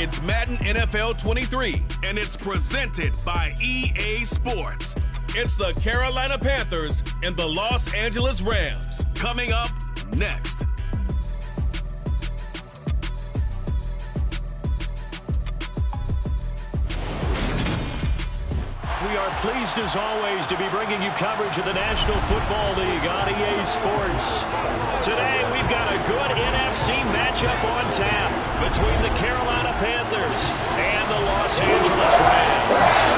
It's Madden NFL 23, and it's presented by EA Sports. It's the Carolina Panthers and the Los Angeles Rams. Coming up next. We are pleased, as always, to be bringing you coverage of the National Football League on EA Sports. Today, we've got a good NFC matchup on tap between the Carolina Panthers and the Los Angeles Rams.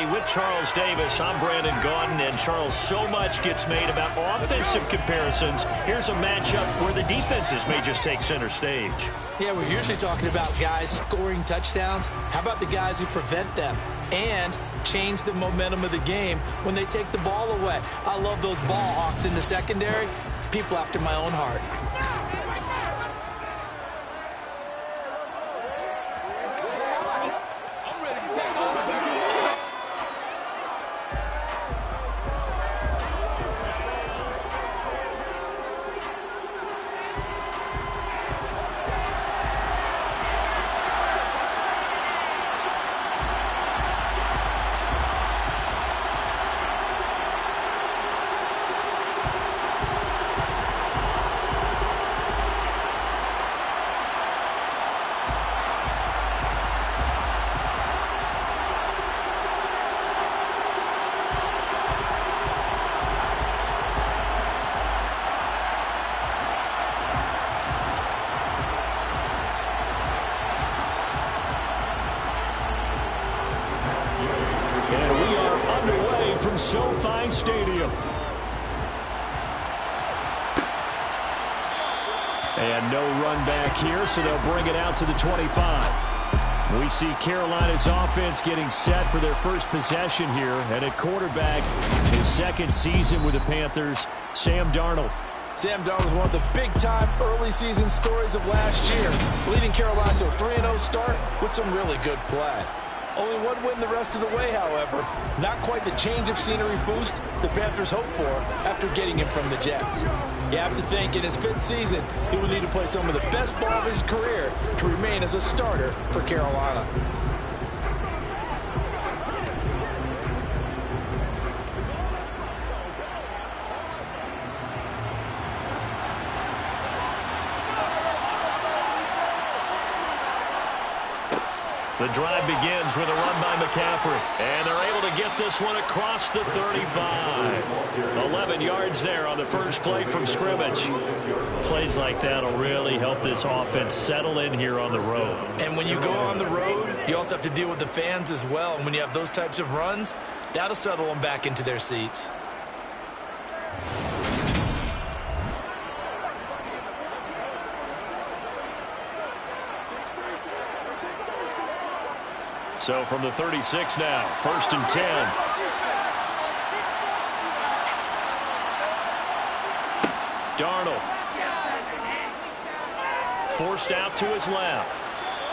With Charles Davis, I'm Brandon Gaudin, and Charles, so much gets made about offensive comparisons. Here's a matchup where the defenses may just take center stage. Yeah, we're usually talking about guys scoring touchdowns. How about the guys who prevent them and change the momentum of the game when they take the ball away? I love those ball hawks in the secondary. People after my own heart. SoFi Stadium. And no run back here, so they'll bring it out to the 25. We see Carolina's offense getting set for their first possession here. And at quarterback, his second season with the Panthers, Sam Darnold. Sam Darnold was one of the big-time early season stories of last year, leading Carolina to a 3-0 start with some really good play. Only one win the rest of the way, however. Not quite the change of scenery boost the Panthers hoped for after getting him from the Jets. You have to think in his fifth season, he will need to play some of the best ball of his career to remain as a starter for Carolina. The drive begins with a run by McCaffrey, and they're able to get this one across the 35. 11 yards there on the first play from scrimmage. Plays like that will really help this offense settle in here on the road. And when you go on the road, you also have to deal with the fans as well. And when you have those types of runs, that'll settle them back into their seats. So from the 36 now, 1st and 10. Darnold. Forced out to his left.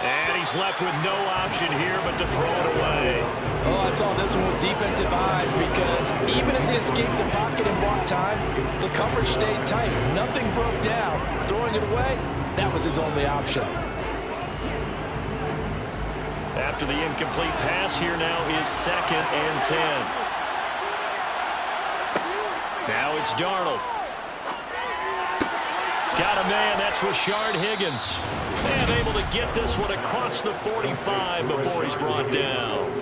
And he's left with no option here but to throw it away. Oh, I saw this one with defensive eyes because even as he escaped the pocket and bought time, the coverage stayed tight. Nothing broke down. Throwing it away, that was his only option. After the incomplete pass, here now is 2nd and 10. Now it's Darnold. Got a man, that's Rashard Higgins. And able to get this one across the 45 before he's brought down.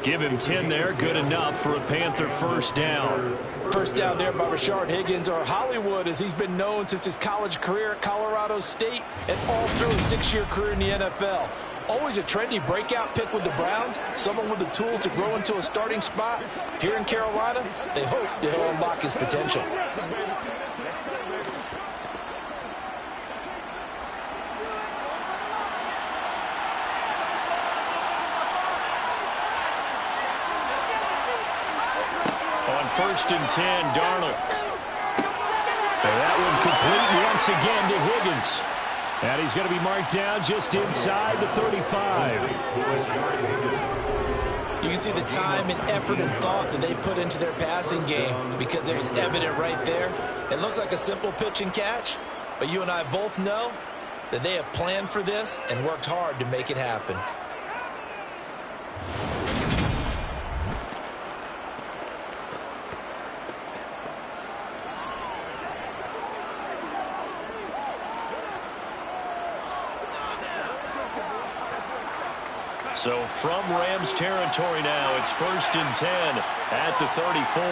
Give him 10 there, good enough for a Panther first down. First down there by Rashard Higgins, or Hollywood, as he's been known since his college career at Colorado State and all through his 6-year career in the NFL. Always a trendy breakout pick with the Browns, someone with the tools to grow into a starting spot. Here in Carolina, they hope they'll unlock his potential. On 1st and 10, Darnold. And that one complete once again to Higgins. And he's going to be marked down just inside the 35. You can see the time and effort and thought that they put into their passing game because it was evident right there. It looks like a simple pitch and catch, but you and I both know that they have planned for this and worked hard to make it happen. So from Rams territory now, it's 1st and 10 at the 34.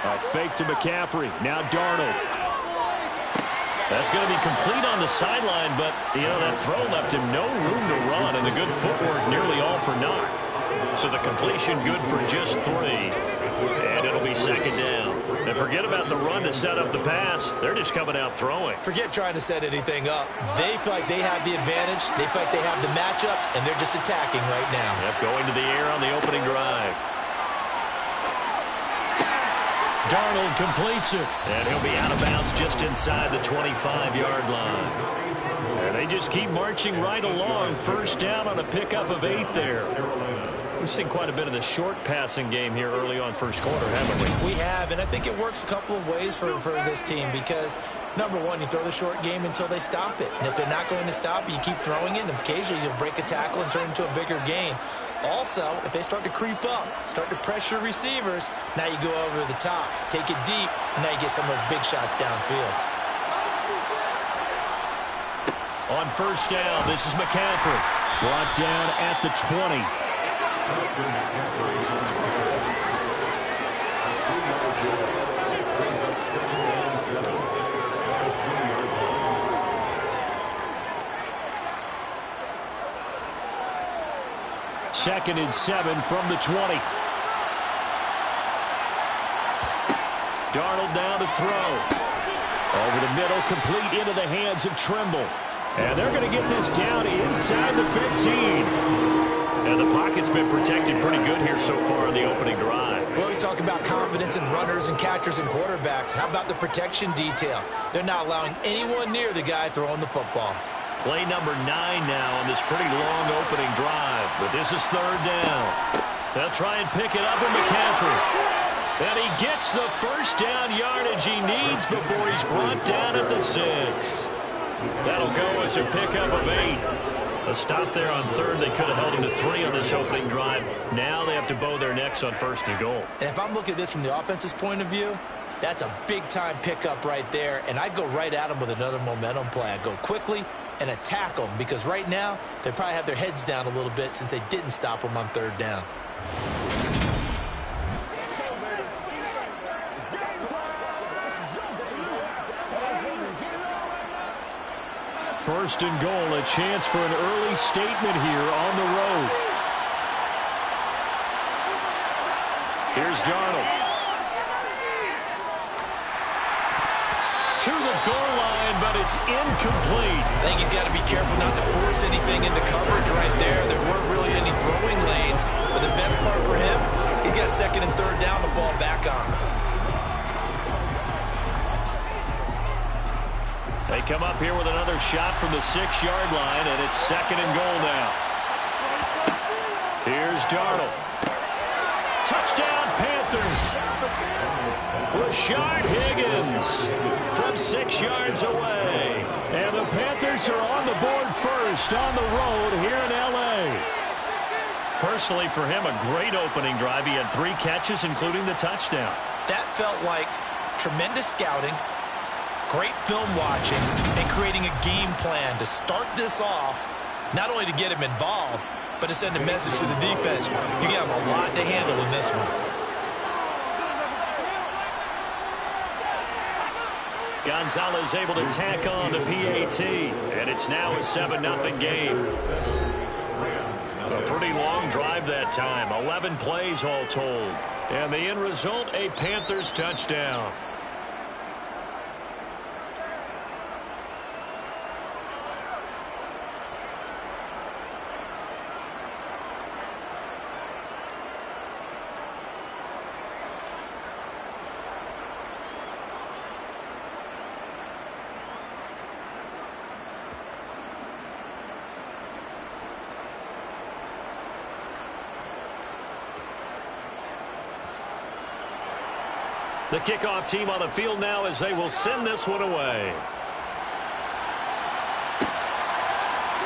A fake to McCaffrey. Now Darnold. That's going to be complete on the sideline, but, that throw left him no room to run, and the good footwork nearly all for naught. So the completion good for just 3. And it'll be 2nd down. And forget about the run to set up the pass. They're just coming out throwing. Forget trying to set anything up. They feel like they have the advantage. They feel like they have the matchups, and they're just attacking right now. Yep, going to the air on the opening drive. Darnold completes it. And he'll be out of bounds just inside the 25-yard line. And they just keep marching right along. 1st down on a pickup of 8 there. We've seen quite a bit of the short passing game here early on 1st quarter, haven't we? We have, and I think it works a couple of ways for this team because, number one, you throw the short game until they stop it. And if they're not going to stop it, you keep throwing it, and occasionally you'll break a tackle and turn it into a bigger gain. Also, if they start to creep up, start to pressure receivers, now you go over the top, take it deep, and now you get some of those big shots downfield. On 1st down, this is McCaffrey. Brought down at the 20. Second and 7 from the 20. Darnold now to throw. Over the middle, complete into the hands of Trimble. And they're going to get this down inside the 15. And the pocket's been protected pretty good here so far in the opening drive. Well, he's talking about confidence in runners and catchers and quarterbacks. How about the protection detail? They're not allowing anyone near the guy throwing the football. Play number 9 now on this pretty long opening drive. But this is 3rd down. They'll try and pick it up with McCaffrey. And he gets the 1st down yardage he needs before he's brought down at the 6. That'll go as a pickup of 8. A stop there on 3rd. They could have held him to 3 on this opening drive. Now they have to bow their necks on 1st and goal. And if I'm looking at this from the offense's point of view, that's a big-time pickup right there. And I'd go right at them with another momentum play. I'd go quickly and attack them because right now they probably have their heads down a little bit since they didn't stop them on 3rd down. 1st and goal, a chance for an early statement here on the road. Here's Darnold. To the goal line, but it's incomplete. I think he's got to be careful not to force anything into coverage right there. There weren't really any throwing lanes, but the best part for him, he's got 2nd and 3rd down to fall back on. They come up here with another shot from the 6-yard line, and it's 2nd and goal now. Here's Darnold. Touchdown, Panthers. Rashard Higgins from 6 yards away. And the Panthers are on the board 1st on the road here in L.A. Personally, for him, a great opening drive. He had 3 catches, including the touchdown. That felt like tremendous scouting, great film watching, and creating a game plan to start this off, not only to get him involved, but to send a message to the defense. You got a lot to handle in this one. Gonzalez able to tack on the PAT, and it's now a 7-0 game. A pretty long drive that time, 11 plays all told. And the end result, a Panthers touchdown. The kickoff team on the field now as they will send this one away.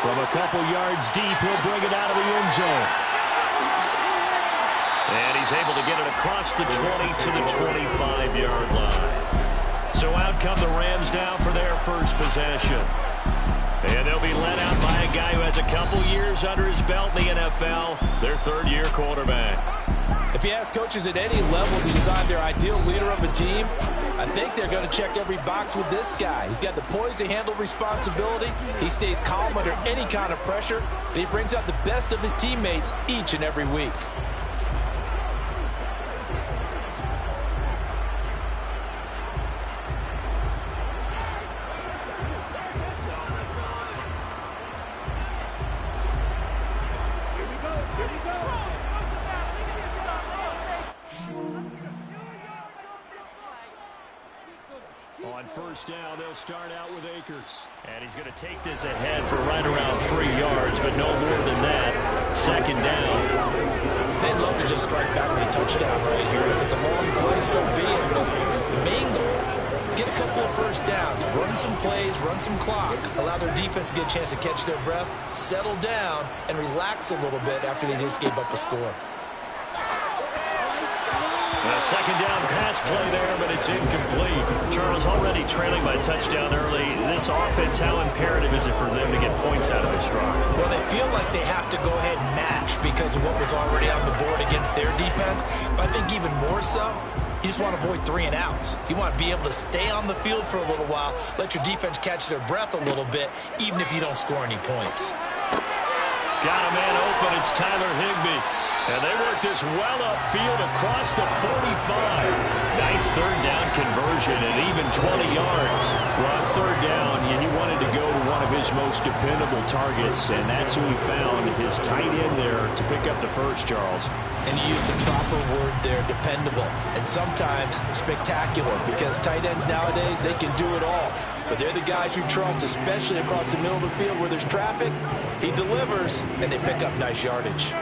From a couple yards deep, he'll bring it out of the end zone. And he's able to get it across the 20 to the 25-yard line. So out come the Rams now for their first possession. And they'll be led out by a guy who has a couple years under his belt in the NFL, their third-year quarterback. If you ask coaches at any level to design their ideal leader of a team, I think they're going to check every box with this guy. He's got the poise to handle responsibility. He stays calm under any kind of pressure, and he brings out the best of his teammates each and every week. On first down, they'll start out with Akers. And he's going to take this ahead for right around 3 yards, but no more than that. Second down. They'd love to just strike back with a touchdown right here. If it's a long play, so be it. But the main goal, get a couple of first downs, run some plays, run some clock, allow their defense to get a chance to catch their breath, settle down, and relax a little bit after they just gave up a score. A second down pass play there, but it's incomplete. Charles, already trailing by touchdown early. This offense, how imperative is it for them to get points out of this drive? Well, they feel like they have to go ahead and match because of what was already on the board against their defense. But I think even more so, you just want to avoid 3 and outs. You want to be able to stay on the field for a little while, let your defense catch their breath a little bit, even if you don't score any points. Got a man open. It's Tyler Higbee. And they work this well upfield across the 45. Nice third down conversion and even 20 yards. Well, on third down, he wanted to go to one of his most dependable targets, and that's who he found, his tight end there to pick up the first, Charles. And you used the proper word there, dependable, and sometimes spectacular, because tight ends nowadays, they can do it all. But they're the guys you trust, especially across the middle of the field where there's traffic. He delivers, and they pick up nice yardage.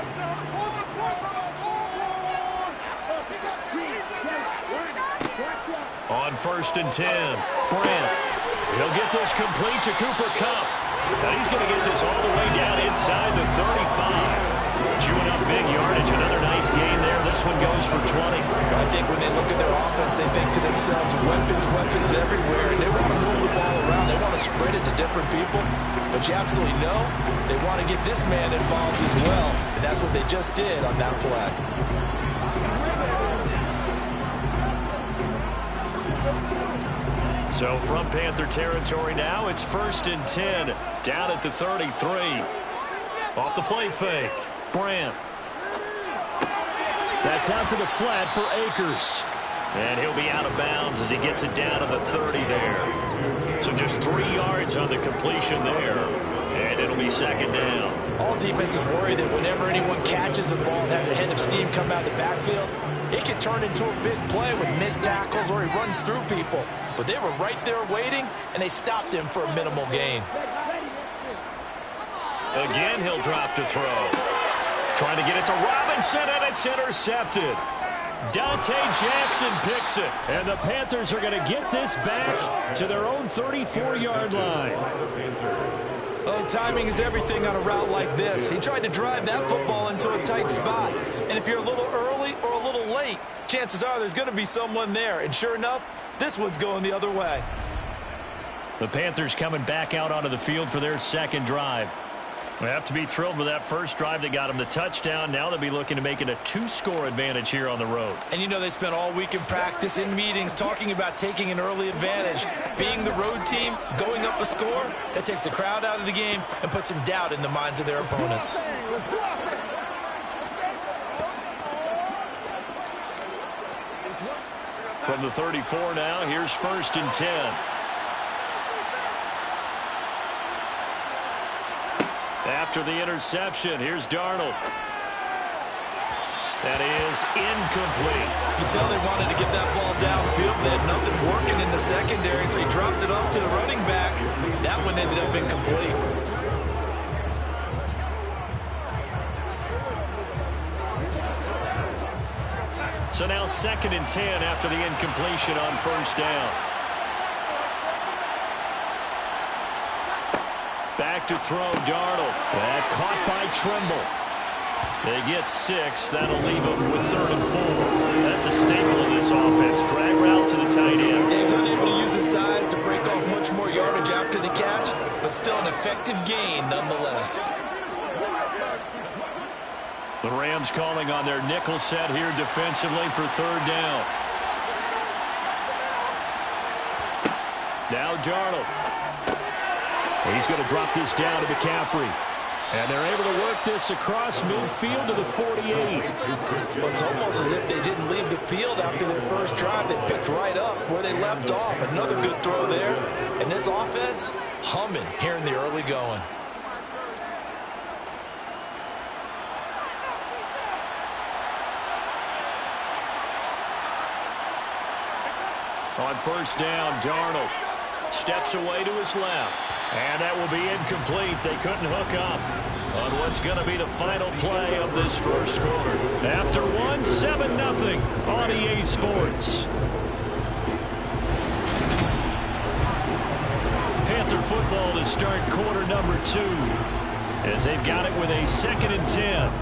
On first and 10, Brand. He'll get this complete to Cooper Kupp. And he's going to get this all the way down inside the 35. Chewing up big yardage. Another nice gain there. This one goes for 20. I think when they look at their offense, they think to themselves, weapons everywhere. And they want to move the ball around. They want to spread it to different people. But you absolutely know they want to get this man involved as well. And that's what they just did on that play. So from Panther territory now, it's first and 10, down at the 33. Off the play fake, Brand. That's out to the flat for Akers. And he'll be out of bounds as he gets it down to the 30 there. So just 3 yards on the completion there. And it'll be second down. All defenses worry that whenever anyone catches the ball and has a head of steam come out of the backfield, it can turn into a big play with missed tackles or he runs through people. But they were right there waiting, and they stopped him for a minimal gain. Again, he'll drop to throw. Trying to get it to Robinson, and it's intercepted. Dante Jackson picks it. And the Panthers are going to get this back to their own 34-yard line. Oh, timing is everything on a route like this. He tried to drive that football into a tight spot. And if you're a little early or a little late, chances are there's going to be someone there. And sure enough, this one's going the other way. The Panthers coming back out onto the field for their second drive. They have to be thrilled with that first drive that got them the touchdown. Now they'll be looking to make it a 2-score advantage here on the road. And you know they spent all week in practice, in meetings, talking about taking an early advantage. Being the road team, going up a score, that takes the crowd out of the game and puts some doubt in the minds of their opponents. From the 34 now, here's first and 10. After the interception, here's Darnold. That is incomplete. You can tell they wanted to get that ball downfield. They had nothing working in the secondary, so he dropped it up to the running back. That one ended up incomplete. So now 2nd and 10 after the incompletion on first down. Back to throw, Darnold. That caught by Trimble. They get 6. That'll leave them with 3rd and 4. That's a staple of this offense. Drag route to the tight end. He's unable to use his size to break off much more yardage after the catch, but still an effective gain nonetheless. The Rams calling on their nickel set here defensively for 3rd down. Now Darnold. He's going to drop this down to McCaffrey. And they're able to work this across midfield to the 48. Well, it's almost as if they didn't leave the field after their first drive. They picked right up where they left off. Another good throw there. And this offense humming here in the early going. On first down, Darnold steps away to his left. And that will be incomplete. They couldn't hook up on what's going to be the final play of this first quarter. After 7-0 on EA Sports. Panther football to start quarter number 2 as they've got it with a 2nd and 10.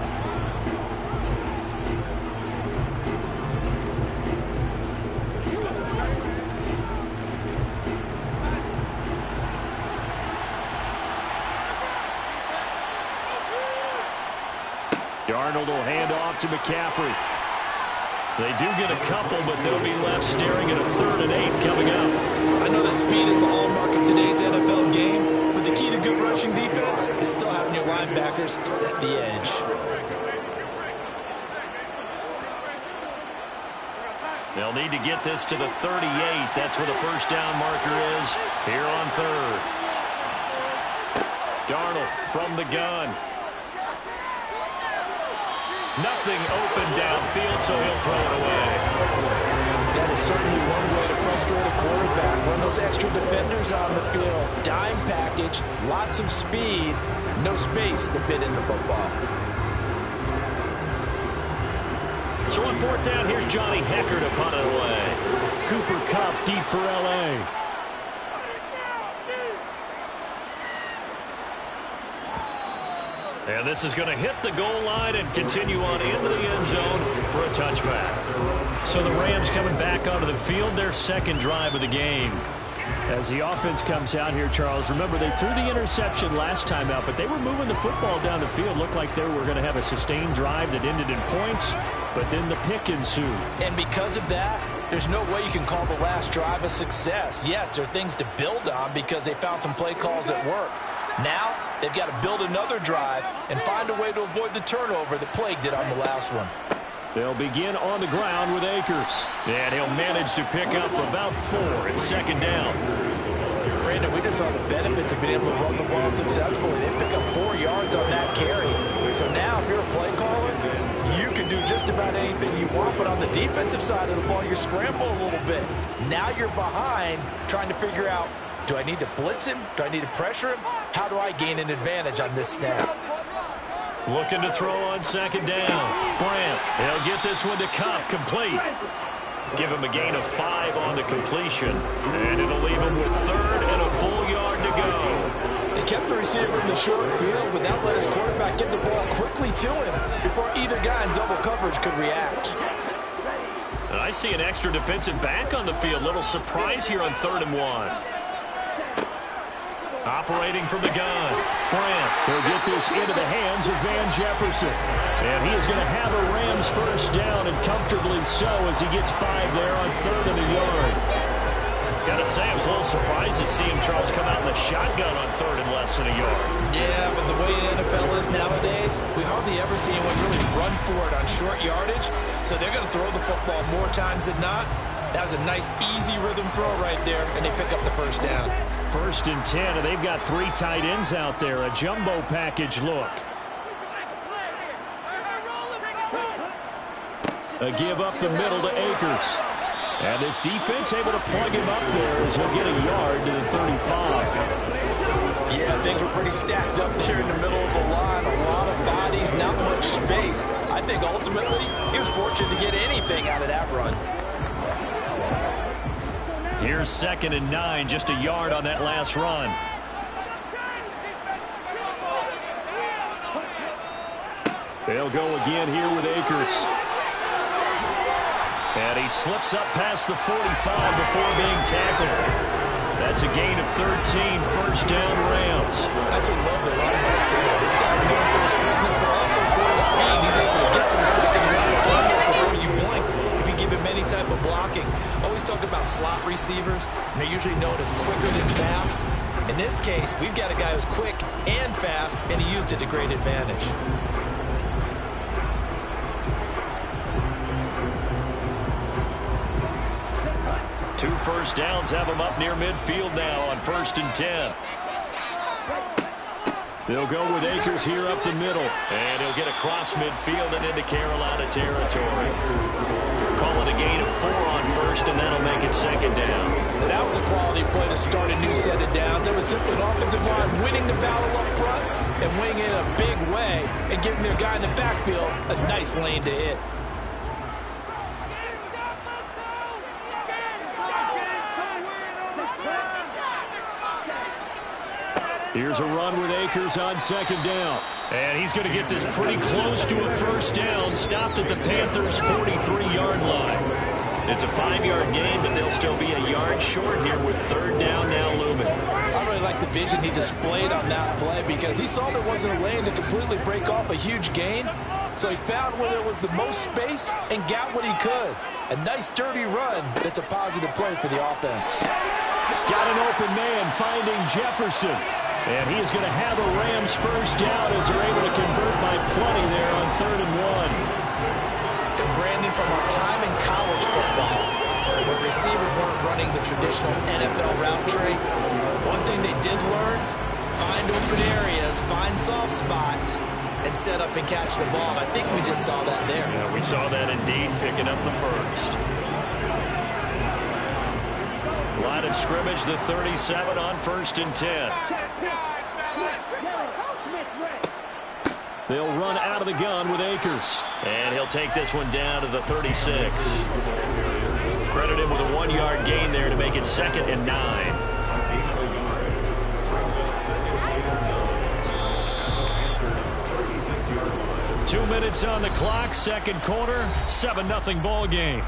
Darnold will hand off to McCaffrey. They do get a couple, but they'll be left staring at a 3rd and 8 coming up. I know that speed is the hallmark of today's NFL game, but the key to good rushing defense is still having your linebackers set the edge. They'll need to get this to the 38. That's where the first down marker is here on 3rd. Darnold from the gun. Nothing open downfield, so he'll throw it away. That is certainly one way to frustrate a quarterback. When those extra defenders on the field, dime package, lots of speed, no space to fit in the football. So on 4th down, here's Johnny Hecker to punt it away. Cooper Kupp deep for L.A. And this is going to hit the goal line and continue on into the end zone for a touchback. So the Rams coming back onto the field, their 2nd drive of the game. As the offense comes out here, Charles, remember they threw the interception last time out, but they were moving the football down the field. Looked like they were going to have a sustained drive that ended in points, but then the pick ensued. And because of that, there's no way you can call the last drive a success. Yes, there are things to build on because they found some play calls that work. Now, they've got to build another drive and find a way to avoid the turnover that plagued it on the last one. They'll begin on the ground with Akers. And he'll manage to pick up about 4 at 2nd down. Brandon, we just saw the benefits of being able to run the ball successfully. They pick up 4 yards on that carry. So now, if you're a play caller, you can do just about anything you want. But on the defensive side of the ball, you're scrambling a little bit. Now you're behind trying to figure out, do I need to blitz him? Do I need to pressure him? How do I gain an advantage on this snap? Looking to throw on 2nd down. Brandt, he'll get this one to Kupp, complete. Give him a gain of 5 on the completion, and it'll leave him with 3rd and a full yard to go. They kept the receiver in the short field, but that let his quarterback get the ball quickly to him before either guy in double coverage could react. And I see an extra defensive back on the field. Little surprise here on 3rd and 1. Operating from the gun. Brandt will get this into the hands of Van Jefferson. And he is going to have a Rams first down, and comfortably so, as he gets 5 there on 3rd and a yard. Got to say, I was a little surprised to see him, Charles, come out in the shotgun on 3rd and less than a yard. Yeah, but the way the NFL is nowadays, we hardly ever see anyone really run for it on short yardage. So they're going to throw the football more times than not. That was a nice, easy rhythm throw right there, and they pick up the first down. 1st and 10, and they've got 3 tight ends out there. A jumbo package look. A give up the middle to Akers. And this defense able to plug him up there as he'll get a yard to the 35. Yeah, things were pretty stacked up there in the middle of the line. A lot of bodies, not much much space. I think ultimately he was fortunate to get anything out of that run. Here's 2nd and 9, just a yard on that last run. They'll go again here with Akers. And he slips up past the 45 before being tackled. That's a gain of 13, first down Rams. That's what I love the run right there. This guy's known for his quickness, but also for his speed. He's able to get to the second round almost before you blink if you give him any type of blocking. Always talk about slot receivers, and they're usually known as quicker than fast. In this case, we've got a guy who's quick and fast, and he used it to great advantage. 2 first downs have him up near midfield now on 1st and 10. They'll go with Akers here up the middle. And he'll get across midfield and into Carolina territory. Call it a gain of 4 on 1st, and that'll make it 2nd down. And that was a quality play to start a new set of downs. It was simply an offensive line winning the battle up front and winning it in a big way and giving their guy in the backfield a nice lane to hit. Here's a run with Akers on 2nd down. And he's going to get this pretty close to a first down. Stopped at the Panthers' 43-yard line. It's a 5-yard gain, but they'll still be a yard short here with 3rd down now looming. I really like the vision he displayed on that play because he saw there wasn't a lane to completely break off a huge gain. So he found where there was the most space and got what he could. A nice dirty run that's a positive play for the offense. Got an open man finding Jefferson. And he is going to have a Rams first down as they're able to convert by plenty there on 3rd and 1. And Brandon, from our time in college football, where receivers weren't running the traditional NFL route tree, one thing they did learn, find open areas, find soft spots, and set up and catch the ball. And I think we just saw that there. Yeah, we saw that indeed, picking up the first. Line of scrimmage, the 37 on 1st and 10. They'll run out of the gun with Akers. And he'll take this one down to the 36. Credit him with a 1-yard gain there to make it 2nd and 9. Two minutes on the clock, 2nd quarter, 7-0 ball game.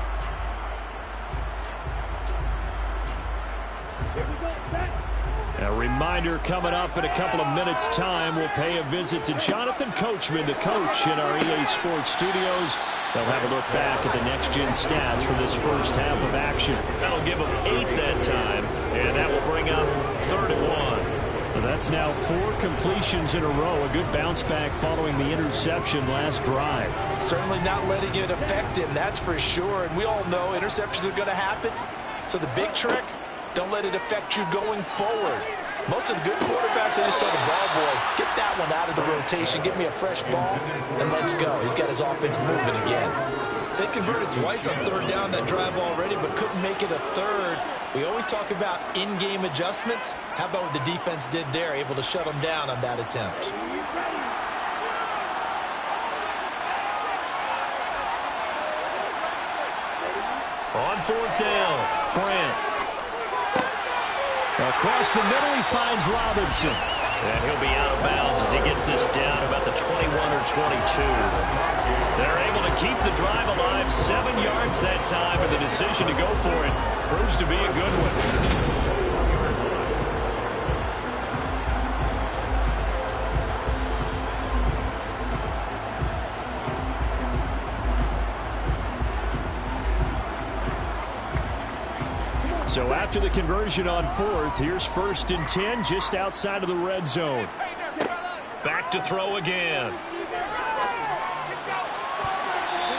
A reminder coming up in a couple of minutes' time. We'll pay a visit to Jonathan Coachman, the coach in our EA Sports studios. They'll have a look back at the next-gen stats for this first half of action. That'll give them 8 that time, and that will bring up 3rd and 1. Well, that's now 4 completions in a row. A good bounce back following the interception last drive. Certainly not letting it affect him, that's for sure. And we all know interceptions are going to happen. So the big trick, don't let it affect you going forward. Most of the good quarterbacks, they just tell the ball boy, get that one out of the rotation, give me a fresh ball, and let's go. He's got his offense moving again. They converted twice on 3rd down that drive already, but couldn't make it a 3rd. We always talk about in-game adjustments. How about what the defense did there, able to shut them down on that attempt? On 4th down, Brandt. Across the middle, he finds Robinson. And he'll be out of bounds as he gets this down about the 21 or 22. They're able to keep the drive alive, 7 yards that time, and the decision to go for it proves to be a good one. So after the conversion on 4th, here's 1st and 10 just outside of the red zone. Back to throw again.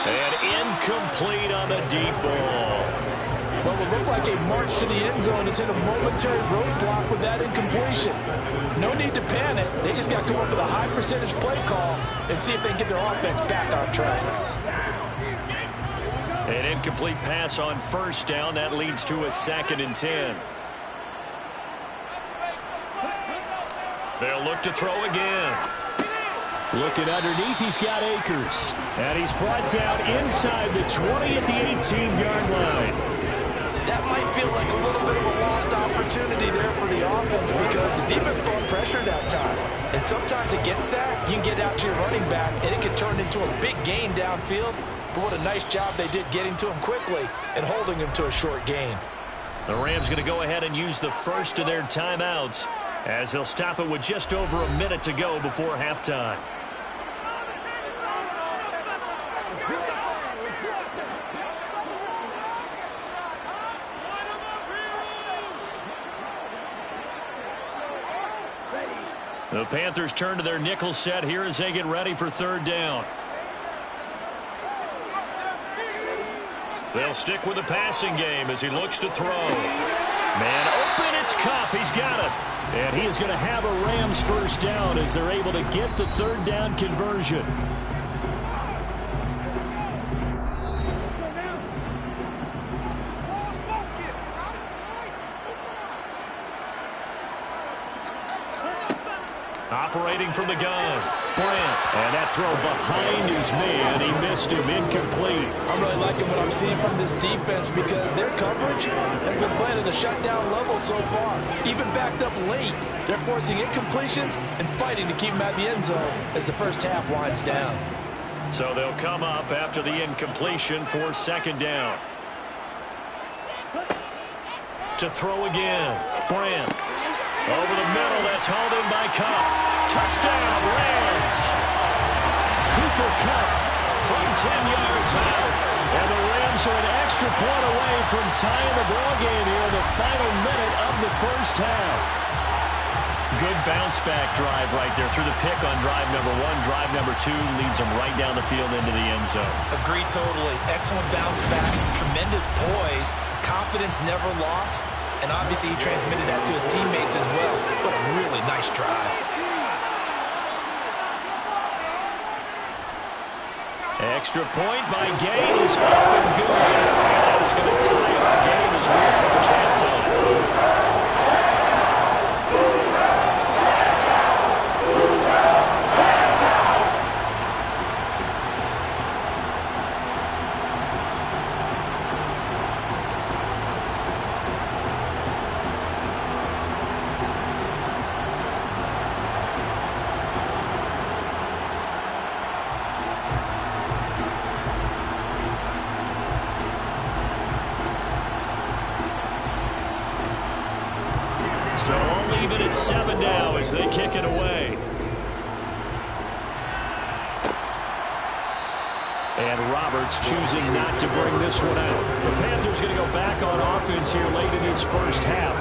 And incomplete on the deep ball. Well, it looked like a march to the end zone has hit a momentary roadblock with that incompletion. No need to panic. They just got to come up with a high percentage play call and see if they can get their offense back on track. An incomplete pass on 1st down. That leads to a 2nd and 10. They'll look to throw again. Looking underneath, he's got Akers. And he's brought down inside the 20 at the 18-yard line. That might feel like a little bit of a lost opportunity there for the offense because the defense brought pressure that time. And sometimes against that, you can get out to your running back, and it can turn into a big gain downfield. But what a nice job they did getting to him quickly and holding him to a short gain. The Rams going to go ahead and use the first of their timeouts as they'll stop it with just over a minute to go before halftime. The Panthers turn to their nickel set here as they get ready for third down. They'll stick with the passing game as he looks to throw. Man open, it's Kupp. He's got it. And he is going to have a Rams first down as they're able to get the third down conversion. Operating from the gun, Brent. And that throw behind his man. He missed him, incomplete. I'm really liking what I'm seeing from this defense because their coverage has been playing at a shutdown level so far. Even backed up late, they're forcing incompletions and fighting to keep them at the end zone as the first half winds down. So they'll come up after the incompletion for second down. To throw again, Brent. Over the middle, that's hauled in by Kupp. Touchdown, Rams! Cooper Kupp from 10 yards out. And the Rams are an extra point away from tying the ball game here in the final minute of the first half. Good bounce-back drive right there through the pick on drive number 1. Drive number 2 leads them right down the field into the end zone. Agree totally. Excellent bounce-back, tremendous poise, confidence never lost. And obviously he transmitted that to his teammates as well. What a really nice drive. Extra point by Gay is up and good. And that is going to tie our game as we approach halftime. So all even at 7 now as they kick it away. And Roberts choosing not to bring this one out. The Panthers going to go back on offense here late in this first half.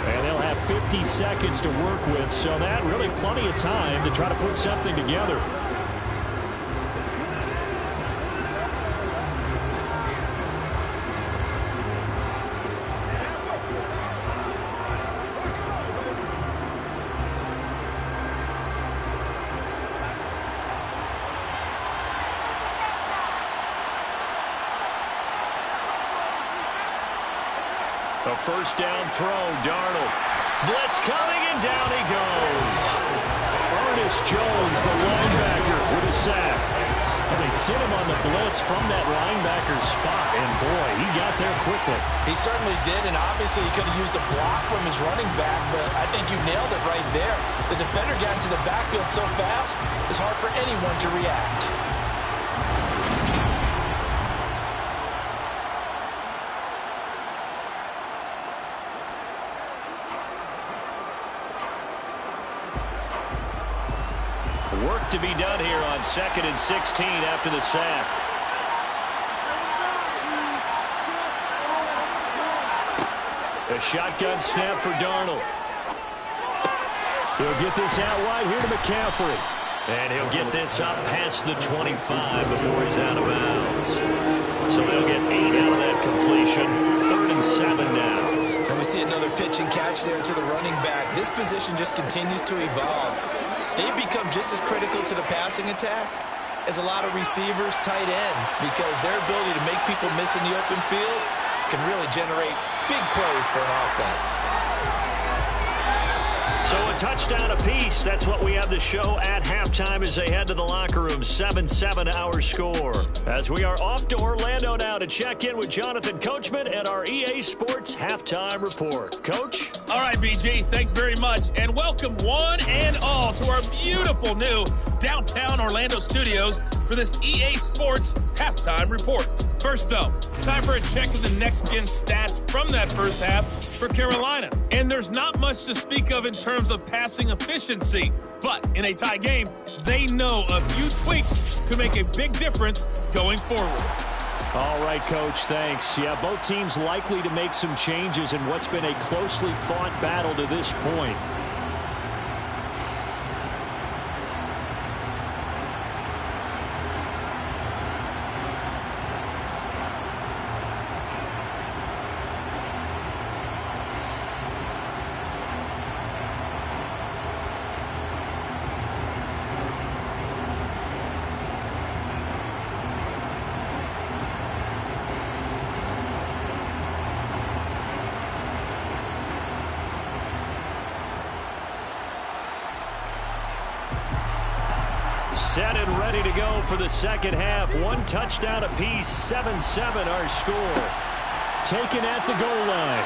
And they'll have 50 seconds to work with, so that really plenty of time to try to put something together. A first down throw, Darnold. Blitz coming, and down he goes. Ernest Jones, the linebacker, with a sack. And they sit him on the blitz from that linebacker spot, and boy, he got there quickly. He certainly did, and obviously he could have used a block from his running back, but I think you nailed it right there. The defender got into the backfield so fast, it's hard for anyone to react. Work to be done here on 2nd and 16 after the sack. A shotgun snap for Darnold. He'll get this out wide here to McCaffrey. And he'll get this up past the 25 before he's out of bounds. So they'll get 8 out of that completion. 3rd and 7 now. And we see another pitch and catch there to the running back. This position just continues to evolve. They've become just as critical to the passing attack as a lot of receivers, tight ends, because their ability to make people miss in the open field can really generate big plays for an offense. So a touchdown apiece. That's what we have the show at halftime as they head to the locker room. 7-7 our score. As we are off to Orlando now to check in with Jonathan Coachman and our EA Sports halftime report. Coach? All right, BG, thanks very much. And welcome one and all to our beautiful new downtown Orlando studios for this EA Sports halftime report. First, though, time for a check of the next-gen stats from that first half for Carolina. And there's not much to speak of in terms of passing efficiency. But in a tie game, they know a few tweaks could make a big difference going forward. All right, Coach, thanks. Yeah, both teams likely to make some changes in what's been a closely fought battle to this point. Set and ready to go for the second half. One touchdown apiece, 7-7 our score. Taken at the goal line.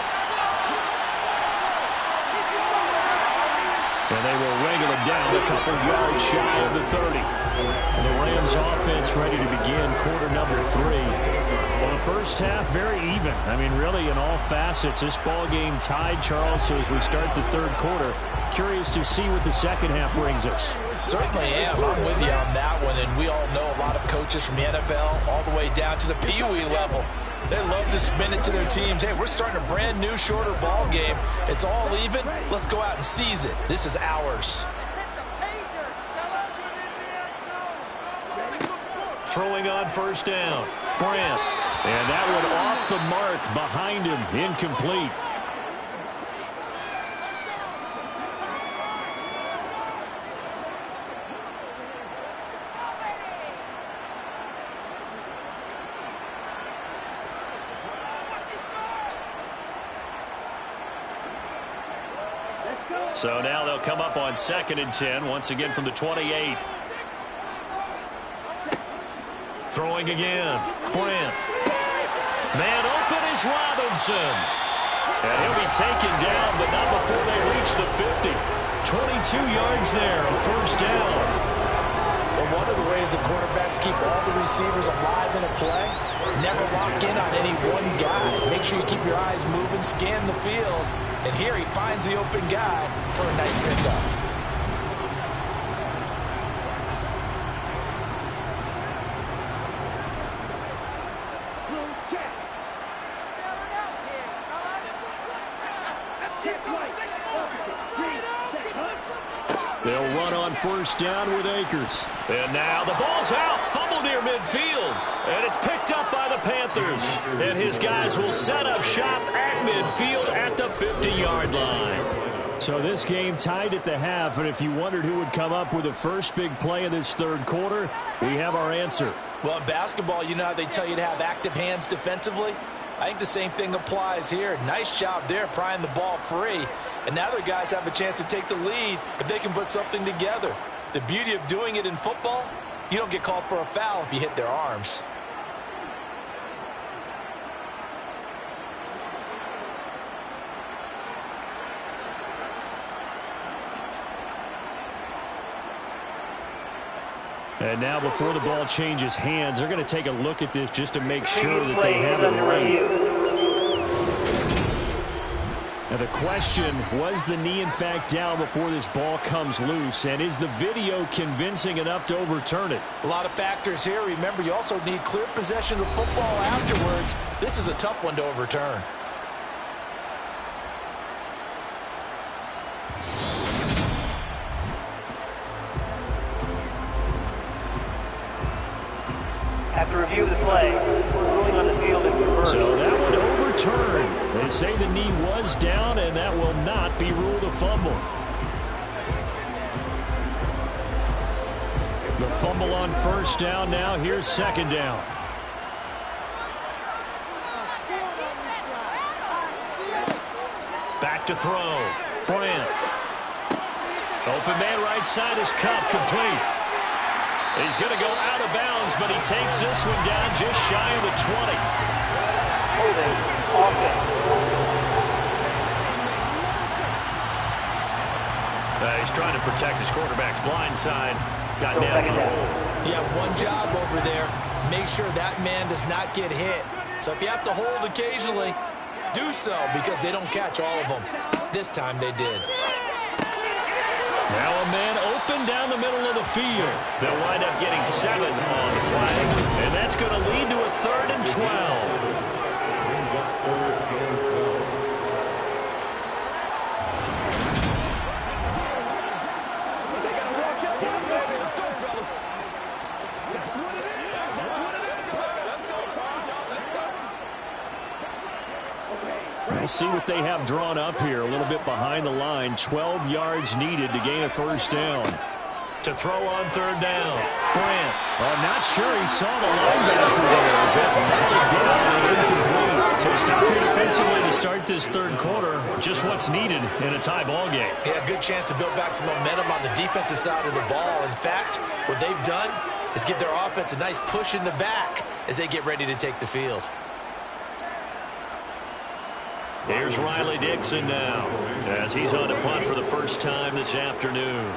And they will wrangle it down a couple yards shy of the 30. And the Rams offense ready to begin quarter number 3. Well, the first half, very even. I mean, really, in all facets, this ball game tied, Charles. So as we start the third quarter, curious to see what the second half brings us. Certainly am. I'm with you on that one. And we all know a lot of coaches from the NFL all the way down to the Pee Wee level. They love to spin it to their teams. Hey, we're starting a brand new, shorter ball game. It's all even. Let's go out and seize it. This is ours. Throwing on first down. Brandt. And that one off the mark behind him. Incomplete. So now they'll come up on 2nd and 10, once again from the 28. Throwing again. Brandt. Man open is Robinson. And he'll be taken down, but not before they reach the 50. 22 yards there, a first down. Well, one of the ways that quarterbacks keep all the receivers alive in a play, never lock in on any one guy. Make sure you keep your eyes moving, scan the field. And here he finds the open guy for a nice pickup. They'll run on first down with Akers. And now the ball's out. Fumble near midfield. And it's picked up by the Panthers. And his guys will set up shop at midfield at the 50-yard line. So this game tied at the half. And if you wondered who would come up with the first big play in this third quarter, we have our answer. Well, in basketball, you know how they tell you to have active hands defensively? I think the same thing applies here. Nice job there prying the ball free. And now their guys have a chance to take the lead if they can put something together. The beauty of doing it in football, you don't get called for a foul if you hit their arms. And now before the ball changes hands, they're going to take a look at this just to make sure that they have it right. Now the question, was the knee in fact down before this ball comes loose? And is the video convincing enough to overturn it? A lot of factors here. Remember, you also need clear possession of the football afterwards. This is a tough one to overturn. After review of the play, ruling on the field is reversed. So that one overturned. They say the knee was down, and that will not be ruled a fumble. The fumble on first down now. Here's second down. Back to throw. Brandt. Open man right side is Cup, complete. He's going to go out of bounds, but he takes this one down just shy of the 20. Holding, offense. He's trying to protect his quarterback's blind side. Got down for the hole. You have one job over there. Make sure that man does not get hit. So if you have to hold occasionally, do so, because they don't catch all of them. This time they did. Now a man open down the middle of the field. They'll wind up getting 7 on the play. And that's going to lead to a 3rd and 12. We'll see what they have drawn up here. A little bit behind the line. 12 yards needed to gain a first down. To throw on 3rd down. Brant. I'm not sure he saw the linebacker there as that's batted down and incomplete. So stop here defensively to start this 3rd quarter. Just what's needed in a tie ball game. Yeah, good chance to build back some momentum on the defensive side of the ball. In fact, what they've done is give their offense a nice push in the back as they get ready to take the field. Here's Riley Dixon now as he's on to punt for the first time this afternoon.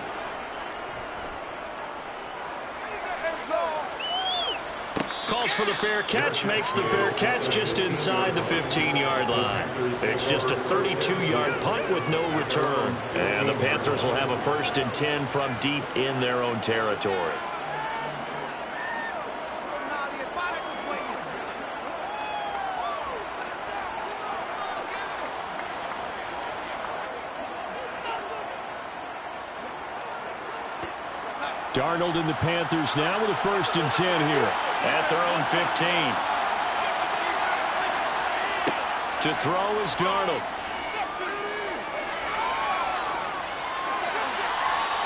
Calls for the fair catch, makes the fair catch just inside the 15-yard line. It's just a 32-yard punt with no return. And the Panthers will have a 1st and 10 from deep in their own territory. Darnold and the Panthers now with a 1st and 10 here at their own 15. To throw is Darnold.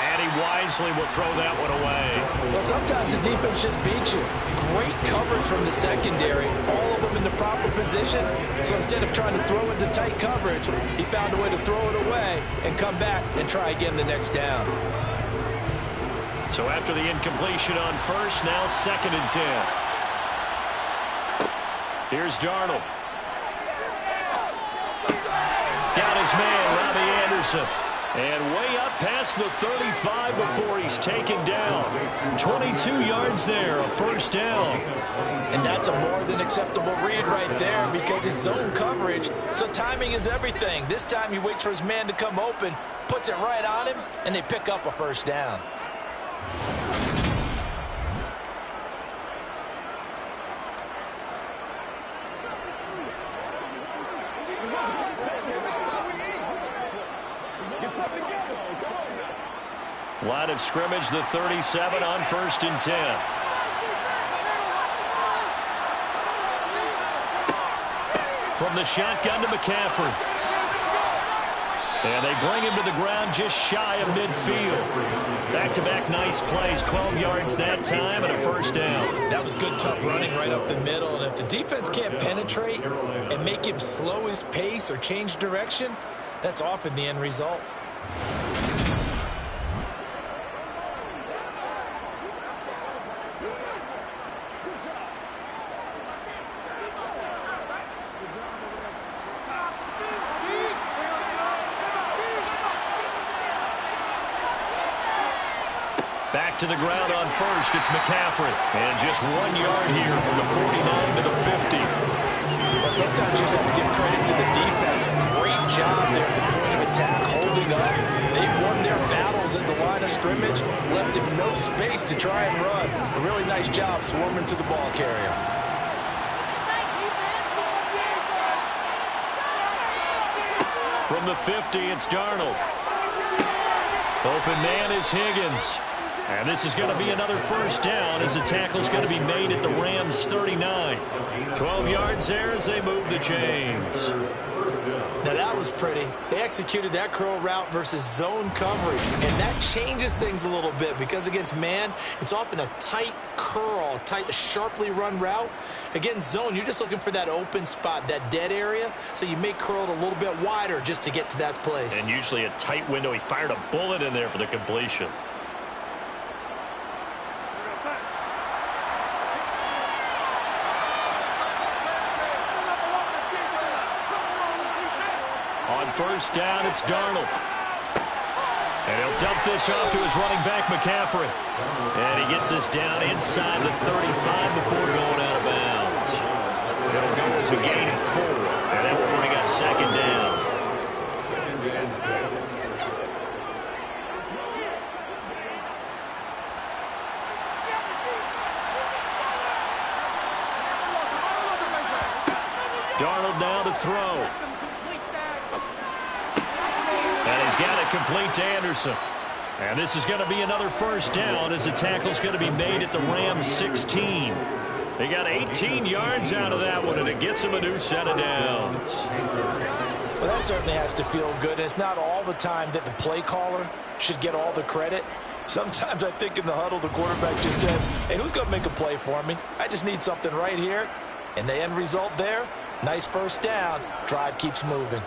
And he wisely will throw that one away. Well, sometimes the defense just beats you. Great coverage from the secondary. All of them in the proper position. So instead of trying to throw into tight coverage, he found a way to throw it away and come back and try again the next down. So after the incompletion on 1st, now 2nd and 10. Here's Darnold. Got his man, Robbie Anderson. And way up past the 35 before he's taken down. 22 yards there, a 1st down. And that's a more than acceptable read right there because it's zone coverage, so timing is everything. This time he waits for his man to come open, puts it right on him, and they pick up a 1st down. Line of scrimmage, the 37 on 1st and 10. From the shotgun to McCaffrey. And they bring him to the ground just shy of midfield. Back-to-back nice plays, 12 yards that time and a 1st down. That was good, tough running right up the middle. And if the defense can't penetrate and make him slow his pace or change direction, that's often the end result. Back to the ground on 1st, it's McCaffrey. And just 1 yard here from the 49 to the 50. Well, sometimes you just have to give credit to the defense. Great job there at the point of attack, holding up. They won their battles at the line of scrimmage, left him no space to try and run. A really nice job swarming to the ball carrier. From the 50, it's Darnold. Open man is Higgins. And this is going to be another 1st down as the tackle's going to be made at the Rams' 39. 12 yards there as they move the chains. Now that was pretty. They executed that curl route versus zone coverage, and that changes things a little bit because against man, it's often a tight curl, tight, sharply run route. Against zone, you're just looking for that open spot, that dead area, so you may curl it a little bit wider just to get to that place. And usually a tight window. He fired a bullet in there for the completion. On first down, it's Darnold. And he'll dump this off to his running back, McCaffrey. And he gets this down inside the 35 before going out of bounds. It'll go as a gain of 4. And that will bring up second down. Darnold now to throw. And he's got it complete to Anderson. And this is going to be another first down as the tackle's going to be made at the Rams 16. They got 18 yards out of that one, and it gets them a new set of downs. Well, that certainly has to feel good. It's not all the time that the play caller should get all the credit. Sometimes I think in the huddle, the quarterback just says, hey, who's going to make a play for me? I just need something right here. And the end result there, nice first down. Drive keeps moving.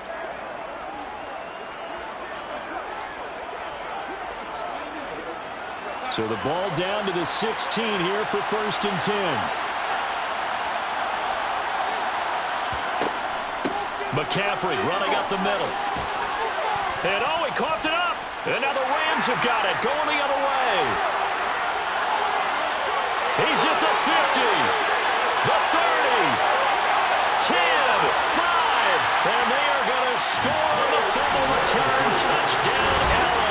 So the ball down to the 16 here for first and 10. McCaffrey running up the middle. And oh, he coughed it up. And now the Rams have got it going the other way. He's at the 50, the 30, 10, 5. And they are going to score on the fumble return. Touchdown, LA.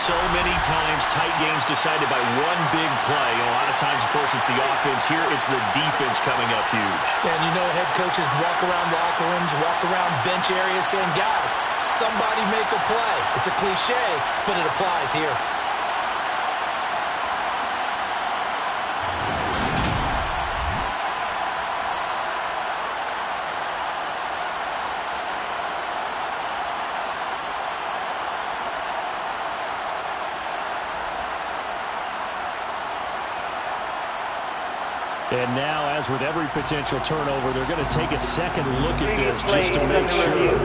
So many times tight games decided by one big play. A lot of times, of course, it's the offense. Here, it's the defense coming up huge. And you know head coaches walk around locker rooms, walk around bench areas saying, guys, somebody make a play. It's a cliche, but it applies here. And now, as with every potential turnover, they're going to take a second look at this just to make sure.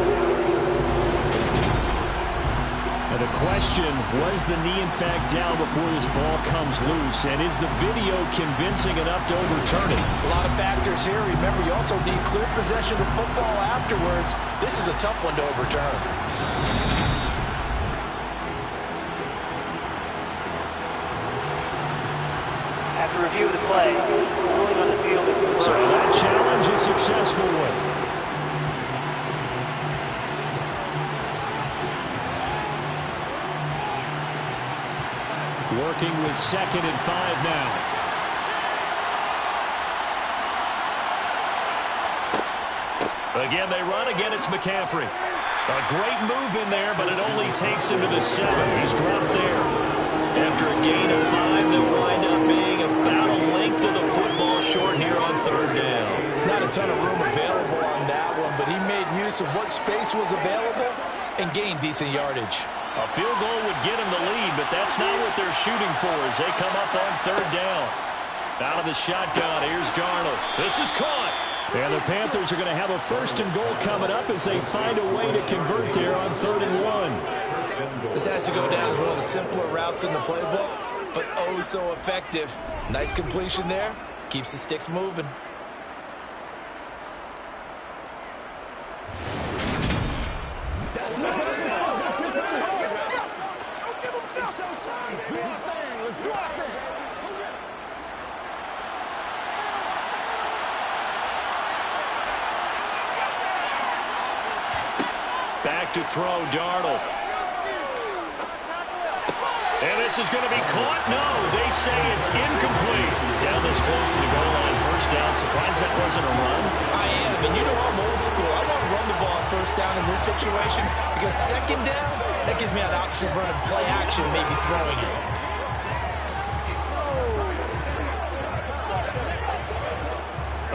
And the question, was the knee in fact down before this ball comes loose? And is the video convincing enough to overturn it? A lot of factors here. Remember, you also need clear possession of football afterwards. This is a tough one to overturn. After review of the play, ruling on the field is correct. So that challenge is successful one. Working with 2nd and 5 now. Again, they run. Again, it's McCaffrey. A great move in there, but it only takes him to the 7. He's dropped there. After a gain of 5, they'll wind up being about a length of the football short here on 3rd down. Not a ton of room available on that one, but he made use of what space was available and gained decent yardage. A field goal would get him the lead, but that's not what they're shooting for as they come up on 3rd down. Out of the shotgun, here's Darnold. This is caught. And the Panthers are going to have a 1st and goal coming up as they find a way to convert there on 3rd and 1. This has to go down as one of the simpler routes in the playbook, but oh so effective. Nice completion there. Keeps the sticks moving. Back to throw, Darnold. And this is going to be caught. No, they say it's incomplete. Down this close to the goal line, 1st down. Surprised that wasn't a run. I am, and you know I'm old school. I want to run the ball on 1st down in this situation because 2nd down, that gives me an option of running play action, maybe throwing it.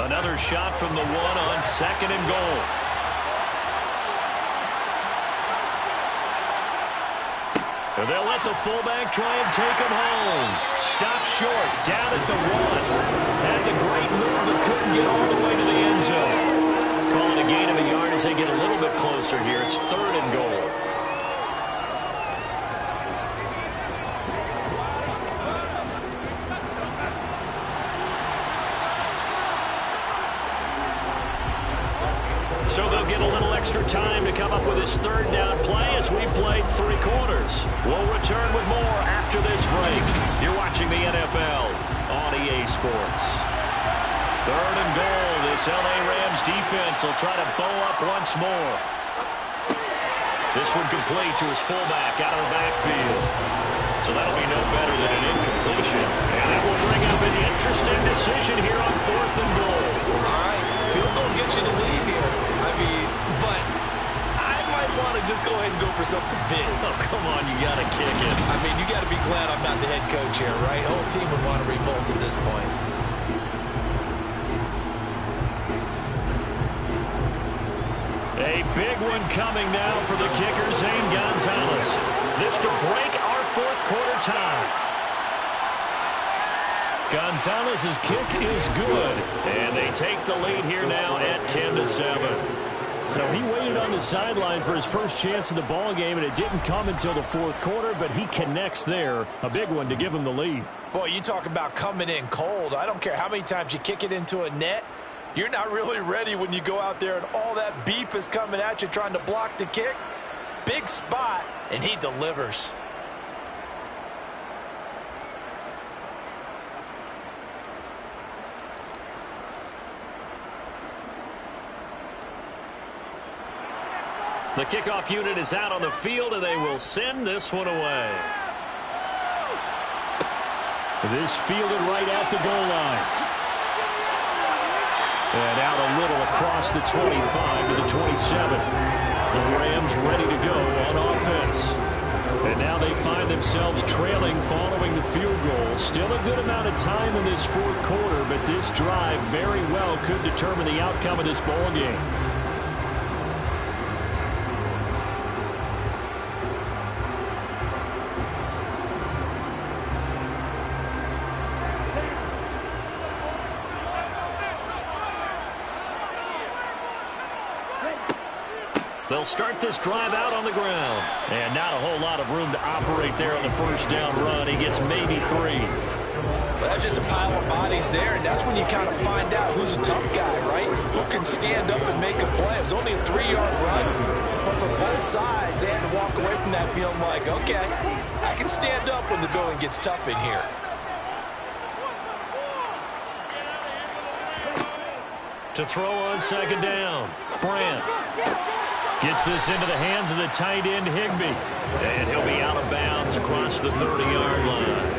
A Another shot from the one on 2nd and goal. And they'll let the fullback try and take him home. Stopped short, down at the 1. Had the great move but couldn't get all the way to the end zone. Calling a gain of a yard as they get a little bit closer here. It's 3rd and goal. So they'll get a little extra time to come up with his 3rd down play as we've played 3 quarters. We'll return with more after this break. You're watching the NFL on EA Sports. 3rd and goal. This LA Rams defense will try to bow up once more. This one complete to his fullback out of the backfield. So that'll be no better than an incompletion. And that will bring up an interesting decision here on 4th and goal. All right, field goal get you the lead here. But I might want to just go ahead and go for something big. Oh, come on, you got to kick it. You got to be glad I'm not the head coach here, right? The whole team would want to revolt at this point. A big one coming now for the kicker, Zane Gonzalez. This to break our 4th quarter tie. Gonzalez's kick is good, and they take the lead here now at 10-7. So he waited on the sideline for his first chance in the ball game, and it didn't come until the 4th quarter, but he connects there. A big one to give him the lead. Boy, you talk about coming in cold. I don't care how many times you kick it into a net. You're not really ready when you go out there and all that beef is coming at you trying to block the kick. Big spot, and he delivers. The kickoff unit is out on the field, and they will send this one away. This fielded right at the goal line. And out a little across the 25 to the 27. The Rams ready to go on offense. And now they find themselves trailing following the field goal. Still a good amount of time in this 4th quarter, but this drive very well could determine the outcome of this ball game. They'll start this drive out on the ground. And not a whole lot of room to operate there on the 1st down run. He gets maybe 3. Well, that's just a pile of bodies there, and that's when you kind of find out who's a tough guy, right? Who can stand up and make a play. It was only a 3-yard run, but for both sides, they had to walk away from that feeling like, okay, I can stand up when the going gets tough in here. To throw on 2nd down, Brandt gets this into the hands of the tight end, Higbee. And he'll be out of bounds across the 30-yard line.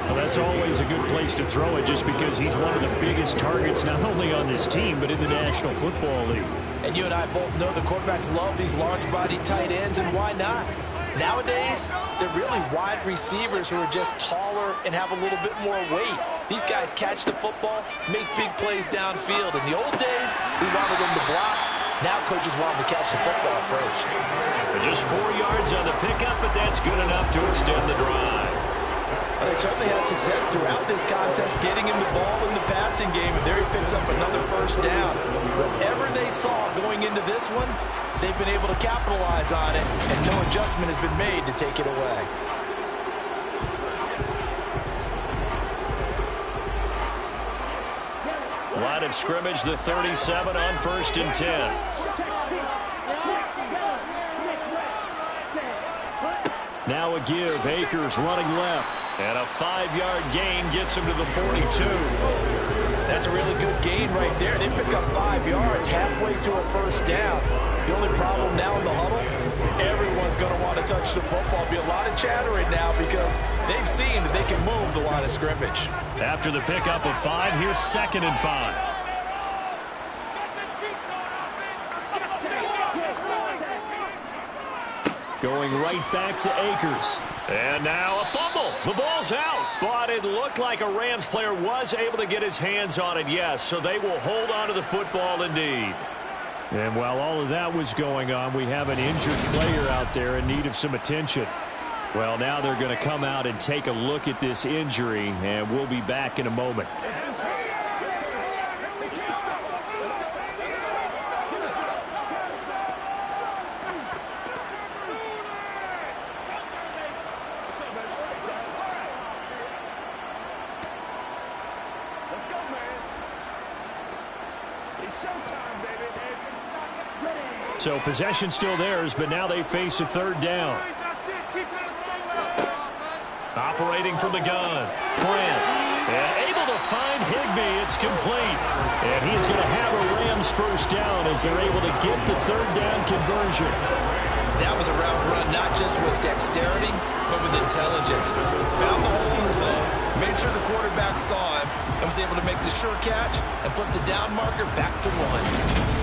Well, that's always a good place to throw it just because he's one of the biggest targets not only on this team but in the National Football League. And you and I both know the quarterbacks love these large-body tight ends, and why not? Nowadays, they're really wide receivers who are just taller and have a little bit more weight. These guys catch the football, make big plays downfield. In the old days, we wanted them to block. Now coaches want them to catch the football first. Just 4 yards on the pickup, but that's good enough to extend the drive. Well, they certainly had success throughout this contest, getting him the ball in the passing game, and there he picks up another 1st down. Whatever they saw going into this one, they've been able to capitalize on it, and no adjustment has been made to take it away. Line of scrimmage, the 37 on 1st and 10. Now a give. Akers running left. And a 5-yard gain gets him to the 42. That's a really good gain right there. They pick up 5 yards halfway to a 1st down. The only problem now in the huddle, everyone's going to want to touch the football. Be a lot of chattering now because they've seen that they can move the line of scrimmage. After the pickup of 5, here's 2nd and 5. Going right back to Akers. And now a fumble. The ball's out. But it looked like a Rams player was able to get his hands on it, yes. So they will hold on to the football indeed. And while all of that was going on, we have an injured player out there in need of some attention. Well, now they're going to come out and take a look at this injury, and we'll be back in a moment. Let's go, man. It's showtime, baby. So possession still theirs, but now they face a third down. Operating from the gun. Grant. And able to find Higbee. It's complete. And he's going to have a Rams first down as they're able to get the third down conversion. That was a route run not just with dexterity, but with intelligence. Found the hole in the zone, made sure the quarterback saw him, and was able to make the sure catch and flip the down marker back to 1.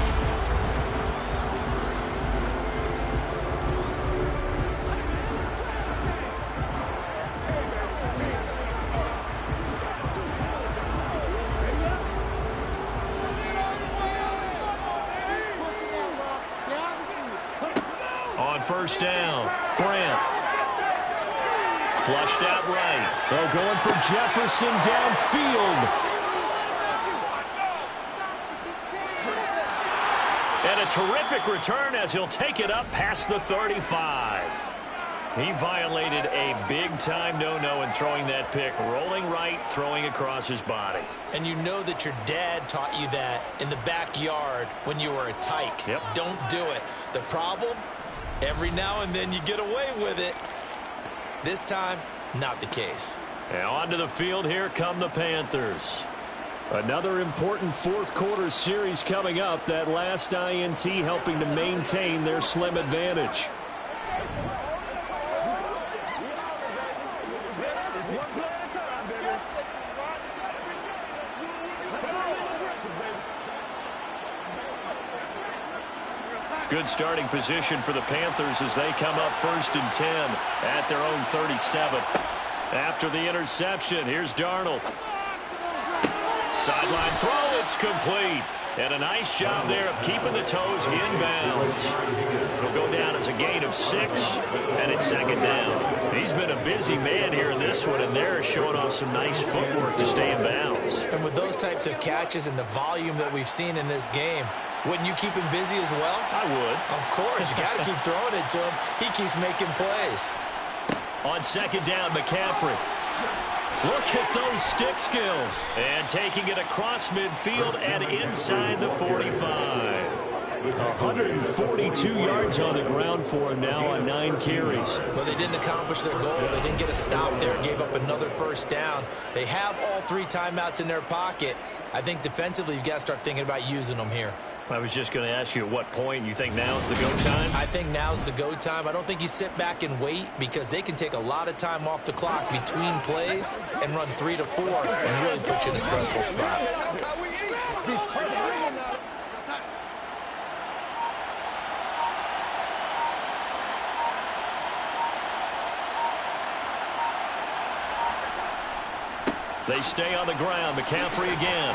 First down. Grant. Flushed out right. Oh, going for Jefferson downfield. And a terrific return as he'll take it up past the 35. He violated a big-time no-no in throwing that pick. Rolling right, throwing across his body. And you know that your dad taught you that in the backyard when you were a tyke. Yep. Don't do it. The problem? Every now and then you get away with it. This time, not the case. And onto the field, here come the Panthers. Another important fourth quarter series coming up. That last INT helping to maintain their slim advantage. Good starting position for the Panthers as they come up 1st and 10 at their own 37. After the interception, here's Darnold. Sideline throw, it's complete. And a nice job there of keeping the toes inbounds. It'll go down as a gain of 6, and it's 2nd down. He's been a busy man here in this one, and they're showing off some nice footwork to stay in bounds. And with those types of catches and the volume that we've seen in this game, wouldn't you keep him busy as well? I would. Of course. You got to keep throwing it to him. He keeps making plays. On 2nd down, McCaffrey. Look at those stick skills. And taking it across midfield and inside the 45. 142 yards on the ground for him now on 9 carries. Well, they didn't accomplish their goal. They didn't get a stop there. Gave up another first down. They have all 3 timeouts in their pocket. I think defensively you've got to start thinking about using them here. I was just going to ask you at what point you think now's the go time? I think now's the go time. I don't think you sit back and wait because they can take a lot of time off the clock between plays and run 3 to 4 and really put you in a stressful spot. They stay on the ground. McCaffrey again.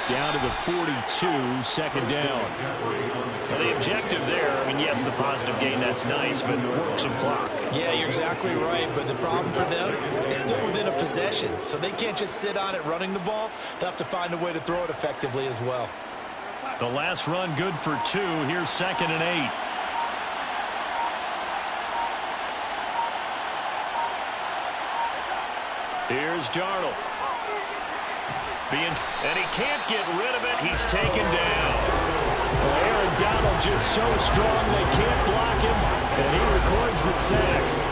Down to the 42, 2nd down. Well, the objective there, I mean, yes, the positive gain, that's nice, but work some clock. Yeah, you're exactly right, but the problem for them is still within a possession, so they can't just sit on it running the ball. They'll have to find a way to throw it effectively as well. The last run good for 2. Here's 2nd and 8. Here's Darnold. And he can't get rid of it. He's taken down. Well, Aaron Donald just so strong they can't block him, and he records the sack.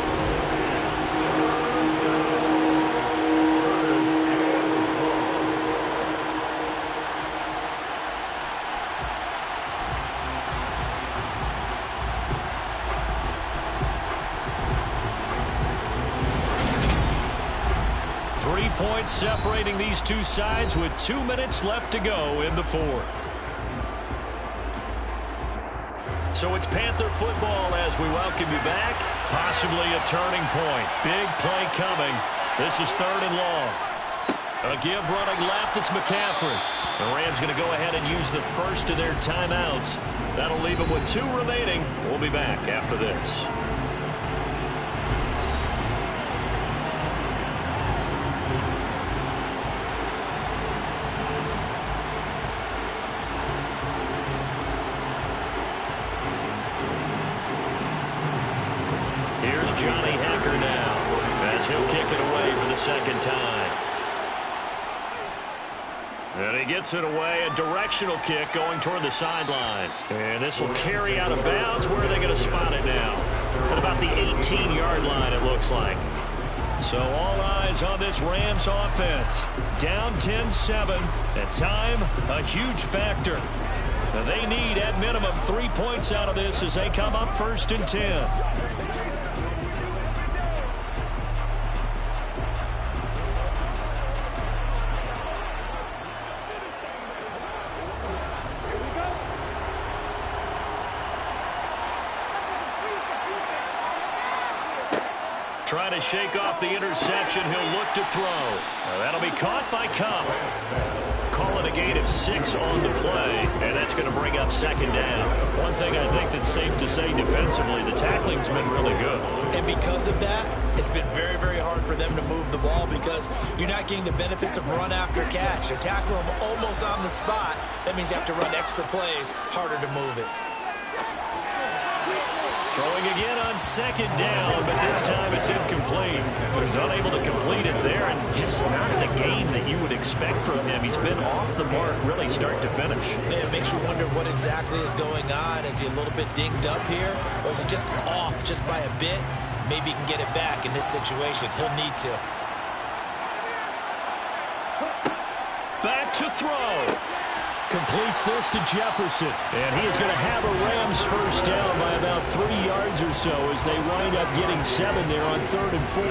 Points separating these two sides with 2 minutes left to go in the 4th. So it's Panther football as we welcome you back. Possibly a turning point. Big play coming This is 3rd and long. A give running left. It's McCaffrey. The Rams going to go ahead and use the first of their timeouts. That'll leave them with 2 remaining. We'll be back after this. Here's Johnny Hacker now, as he'll kick it away for the 2nd time. And he gets it away, a directional kick going toward the sideline. And this will carry out of bounds. Where are they going to spot it now? At about the 18-yard line, it looks like. So all eyes on this Rams offense. Down 10-7. At time, a huge factor. They need, at minimum, 3 points out of this as they come up 1st and 10. Trying to shake off the interception. He'll look to throw. That'll be caught by Cup. Calling a gain of 6 on the play, and that's going to bring up 2nd down. One thing I think that's safe to say defensively, the tackling's been really good. And because of that, it's been very, very hard for them to move the ball because you're not getting the benefits of run after catch. They tackle them almost on the spot. That means you have to run extra plays, harder to move it. Throwing again on 2nd down, but this time it's incomplete. He's unable to complete it there, and just not the game that you would expect from him. He's been off the mark really start to finish. Yeah, it makes you wonder what exactly is going on. Is he a little bit dinged up here, or is he just off just by a bit? Maybe he can get it back in this situation. He'll need to. Back to throw. Completes this to Jefferson. And he is going to have a Rams 1st down by about 3 yards or so as they wind up getting 7 there on 3rd and 4.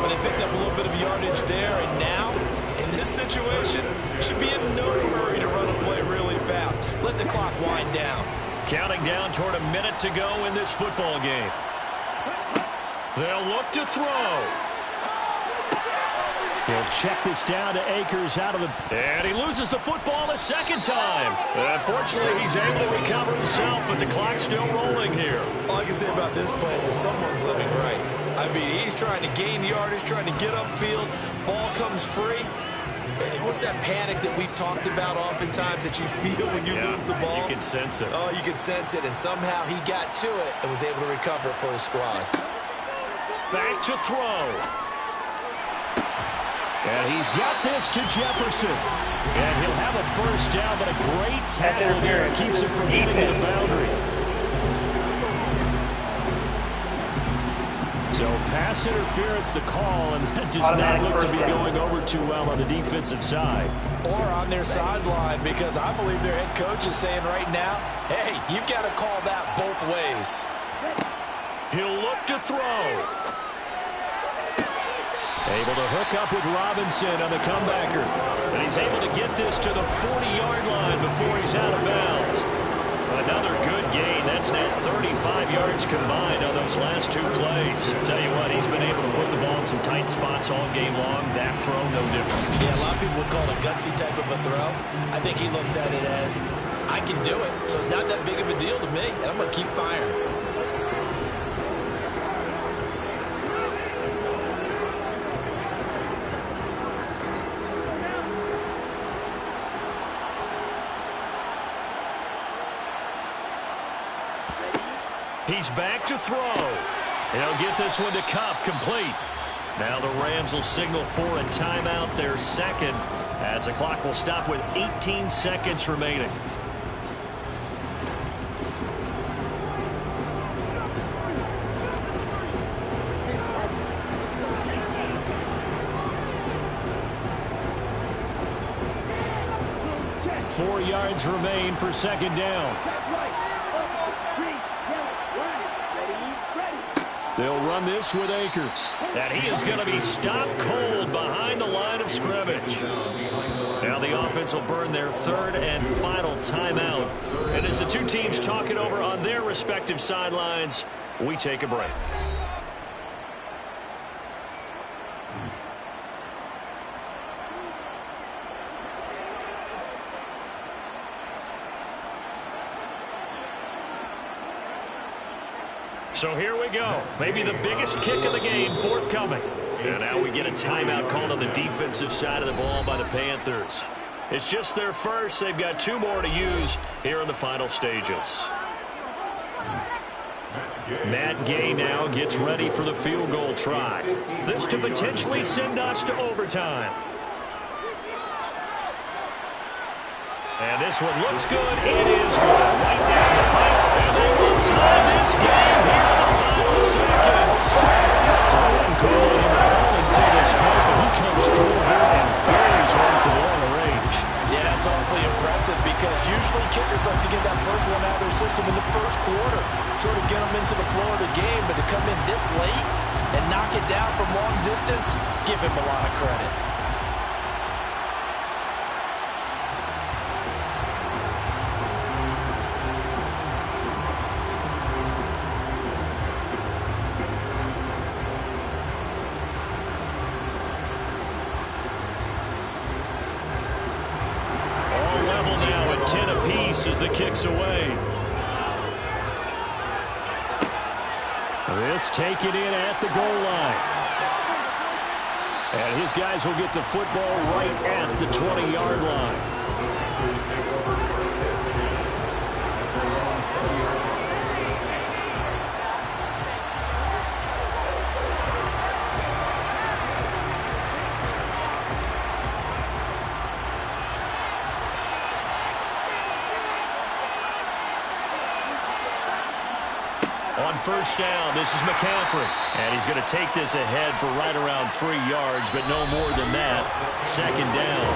But they picked up a little bit of yardage there, and now, in this situation, should be in no hurry to run a play really fast. Let the clock wind down. Counting down toward a minute to go in this football game. They'll look to throw. He'll check this down to Akers out of the... And he loses the football a 2nd time. Unfortunately, he's able to recover himself, but the clock's still rolling here. All I can say about this play is that someone's living right. I mean, he's trying to gain yardage, trying to get upfield. Ball comes free. What's that panic that we've talked about oftentimes that you feel when you lose the ball? You can sense it. Oh, you can sense it, and somehow he got to it and was able to recover it for his squad. Back to throw. And he's got this to Jefferson. And he'll have a 1st down, but a great tackle there. Keeps him from getting to the boundary. So pass interference the call, and that does not look to be going over too well on the defensive side. Or on their sideline, because I believe their head coach is saying right now, hey, you've got to call that both ways. He'll look to throw. Able to hook up with Robinson on the comebacker. And he's able to get this to the 40-yard line before he's out of bounds. Another good gain. That's now 35 yards combined on those last 2 plays. Tell you what, he's been able to put the ball in some tight spots all game long. That throw, no different. Yeah, a lot of people would call it a gutsy type of a throw. I think he looks at it as, I can do it, so it's not that big of a deal to me, and I'm going to keep firing. He's back to throw. He'll get this one to Cup, complete. Now the Rams will signal for a timeout, their 2nd, as the clock will stop with 18 seconds remaining. Four yards remain for 2nd down. They'll run this with Akers. And he is going to be stopped cold behind the line of scrimmage. Now the offense will burn their 3rd and final timeout. And as the 2 teams talk it over on their respective sidelines, we take a break. So here we go. Maybe the biggest kick of the game forthcoming. And now we get a timeout called on the defensive side of the ball by the Panthers. It's just their first. They've got 2 more to use here in the final stages. Matt Gay now gets ready for the field goal try. This to potentially send us to overtime. And this one looks good. It is good. Right down the pipe. And they will tie this game here in the final seconds. So I wouldn't call it in the ball until this point, but he comes through here and buries one from long range. Yeah, it's awfully impressive because usually kickers like to get that first one out of their system in the first quarter, sort of get them into the flow of the game, but to come in this late and knock it down from long distance, give him a lot of credit. As the kick's away. This taken in at the goal line. And his guys will get the football right at the 20-yard line. On first down, this is McCaffrey. And he's going to take this ahead for right around 3 yards, but no more than that. Second down.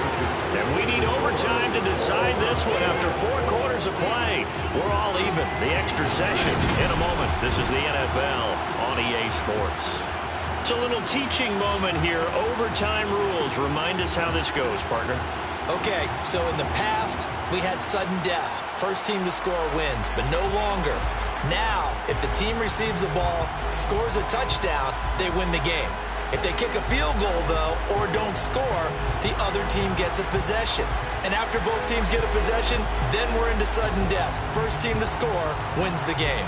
And we need overtime to decide this one after 4 quarters of play. We're all even. The extra session in a moment. This is the NFL on EA Sports. It's a little teaching moment here. Overtime rules. Remind us how this goes, partner. Okay, so in the past, we had sudden death. First team to score wins, but no longer. Now, if the team receives the ball, scores a touchdown, they win the game. If they kick a field goal, though, or don't score, the other team gets a possession. And after both teams get a possession, then we're into sudden death. First team to score wins the game.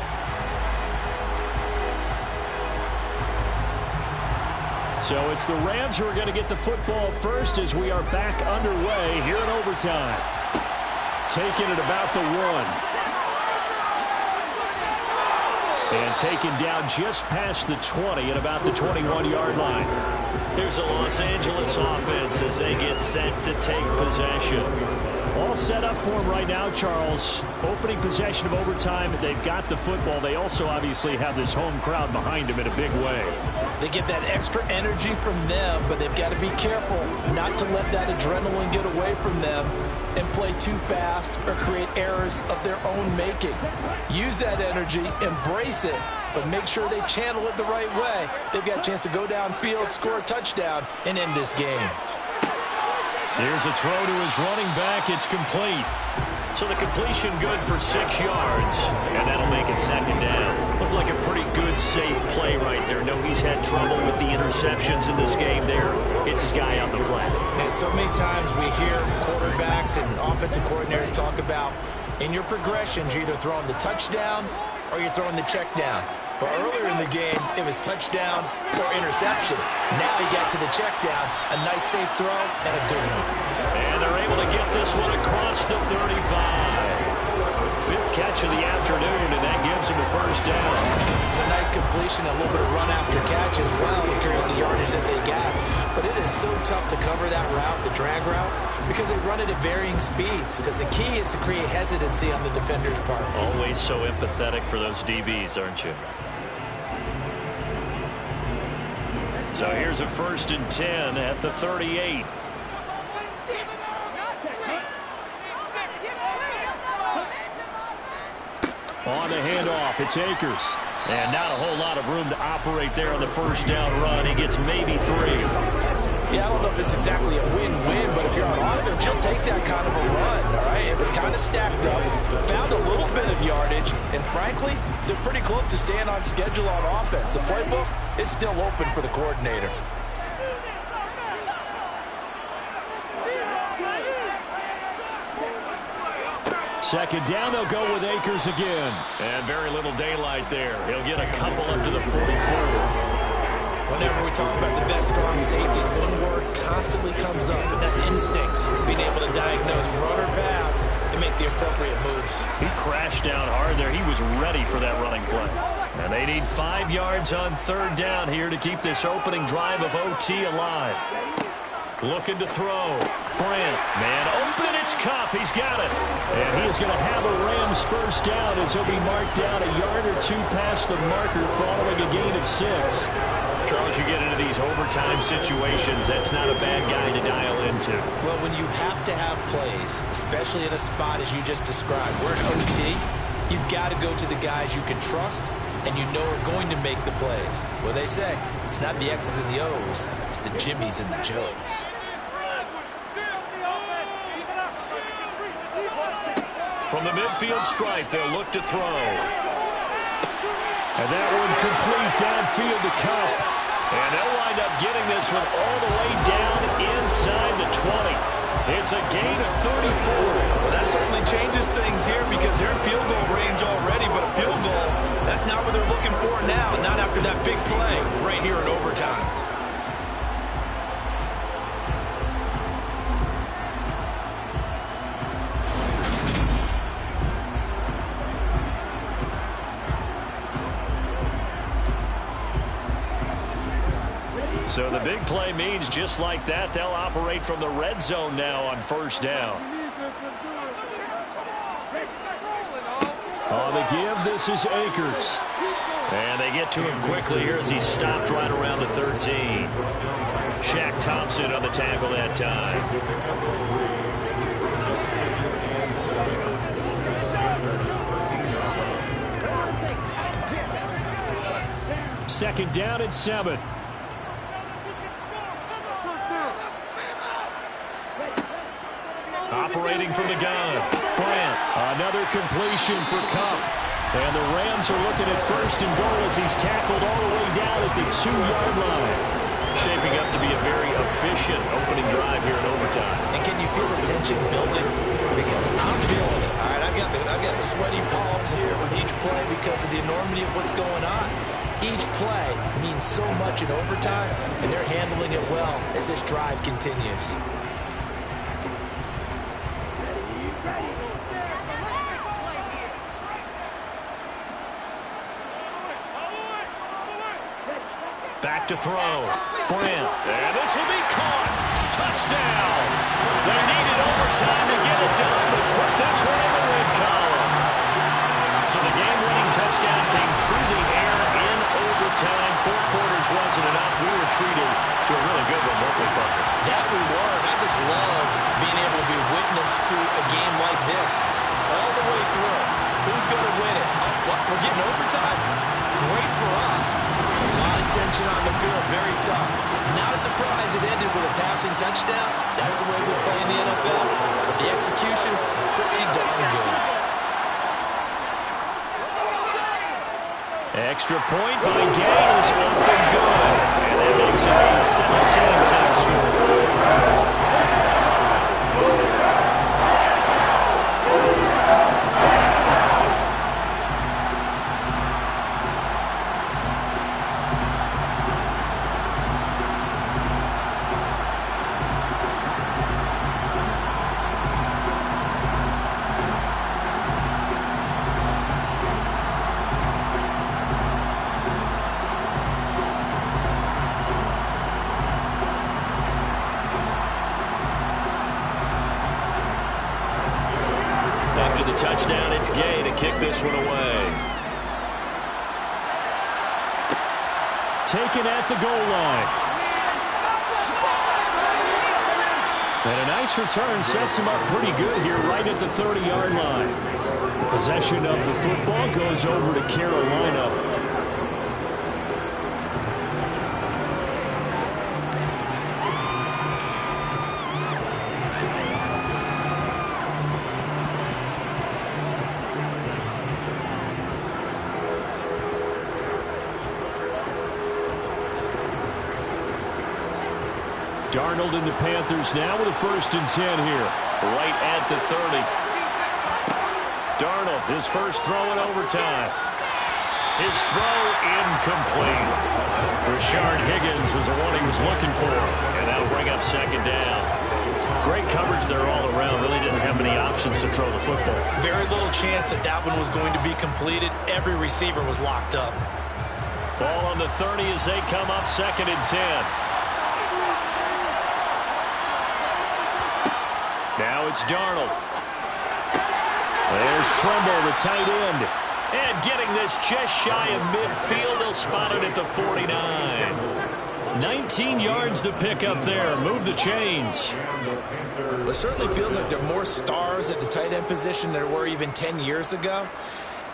So it's the Rams who are going to get the football first as we are back underway here in overtime. Taking it about the 1. And taken down just past the 20 at about the 21-yard line. Here's a Los Angeles offense as they get set to take possession. All set up for them right now, Charles. Opening possession of overtime. They've got the football. They also obviously have this home crowd behind them in a big way. They get that extra energy from them, but they've got to be careful not to let that adrenaline get away from them and play too fast or create errors of their own making. Use that energy, embrace it, but make sure they channel it the right way. They've got a chance to go downfield, score a touchdown, and end this game. Here's a throw to his running back. It's complete. So the completion good for 6 yards, and that'll make it second down. Looked like a pretty good, safe play right there. No, he's had trouble with the interceptions in this game there. Hits his guy on the flat. And so many times we hear quarterbacks and offensive coordinators talk about in your progressions, you're either throwing the touchdown or you're throwing the check down. But earlier in the game, it was touchdown or interception. Now he got to the check down, a nice safe throw, and a good one. And they're able to get this one across the 35. 5th catch of the afternoon, and that gives him a first down. It's a nice completion, a little bit of run after catch as well to create the yardage that they got. But it is so tough to cover that route, the drag route, because they run it at varying speeds. Because the key is to create hesitancy on the defender's part. Always so empathetic for those DBs, aren't you? So here's a 1st and 10 at the 38. On the handoff, it's Akers. And not a whole lot of room to operate there on the first down run. He gets maybe 3. Yeah, I don't know if it's exactly a win-win, but if you're on offense, you'll take that kind of a run, all right? It was kind of stacked up, found a little bit of yardage, and frankly, they're pretty close to staying on schedule on offense. The playbook is still open for the coordinator. Second down, they'll go with Akers again. And very little daylight there. He'll get a couple up to the 44. Whenever we talk about the best strong safeties, one word constantly comes up, and that's instincts. Being able to diagnose run or pass and make the appropriate moves. He crashed down hard there. He was ready for that running play. And they need 5 yards on third down here to keep this opening drive of OT alive. Looking to throw. Brant, man open, it's Cup. He's got it. And he is going to have a Rams first down as he'll be marked down a yard or two past the marker following a gain of 6. Charles, you get into these overtime situations, that's not a bad guy to dial into. Well, when you have to have plays, especially in a spot as you just described, we're in OT, you've got to go to the guys you can trust and you know are going to make the plays. Well, they say it's not the X's and the O's, it's the Jimmies and the Joes. From the midfield stripe, they'll look to throw. And that one complete downfield to Cup. And they'll wind up getting this one all the way down inside the 20. It's a gain of 34. Well, that certainly changes things here because they're in field goal range already, but a field goal, that's not what they're looking for now, not after that big play right here in overtime. So the big play means just like that, they'll operate from the red zone now on first down. On the give, this is Akers. And they get to him quickly here as he stopped right around the 13. Shaq Thompson on the tackle that time. Second down and 7. Operating from the gun. Brant. Another completion for Cup. And the Rams are looking at first and goal as he's tackled all the way down at the 2-yard line. Shaping up to be a very efficient opening drive here in overtime. And can you feel the tension building? Because I'm feeling it. All right, I've got the sweaty palms here with each play because of the enormity of what's going on. Each play means so much in overtime, and they're handling it well as this drive continues. Back to throw. Brant. And this will be caught. Touchdown. They needed overtime to get it done, but put this one in the win column. So the game-winning touchdown came through the air in overtime. 4 quarters wasn't enough. We were treated to a really good one, weren't we, Parker? That we were. And I just love being able to be witness to a game like this all the way through. Who's going to win it? Oh, what? We're getting overtime? Great for us. A lot of tension on the field. Very tough. Not a surprise it ended with a passing touchdown. That's the way we play in the NFL. But the execution is pretty darn good. Extra point by Gay is up and good. And that makes it a 17-10 score. After the touchdown, it's Gay to kick this one away. Taken at the goal line. And a nice return sets him up pretty good here right at the 30-yard line. Possession of the football goes over to Carolina. Darnold and the Panthers now with a 1st and 10 here. Right at the 30. Darnold, his first throw in overtime. His throw incomplete. Rashard Higgins was the one he was looking for, and that'll bring up second down. Great coverage there all around. Really didn't have many options to throw the football. Very little chance that that one was going to be completed. Every receiver was locked up. Ball on the 30 as they come up 2nd and 10. Now it's Darnold. There's Tremble, the tight end. And getting this just shy of midfield, they'll spot it at the 49. 19 yards to pick up there. Move the chains. It certainly feels like there are more stars at the tight end position than there were even 10 years ago.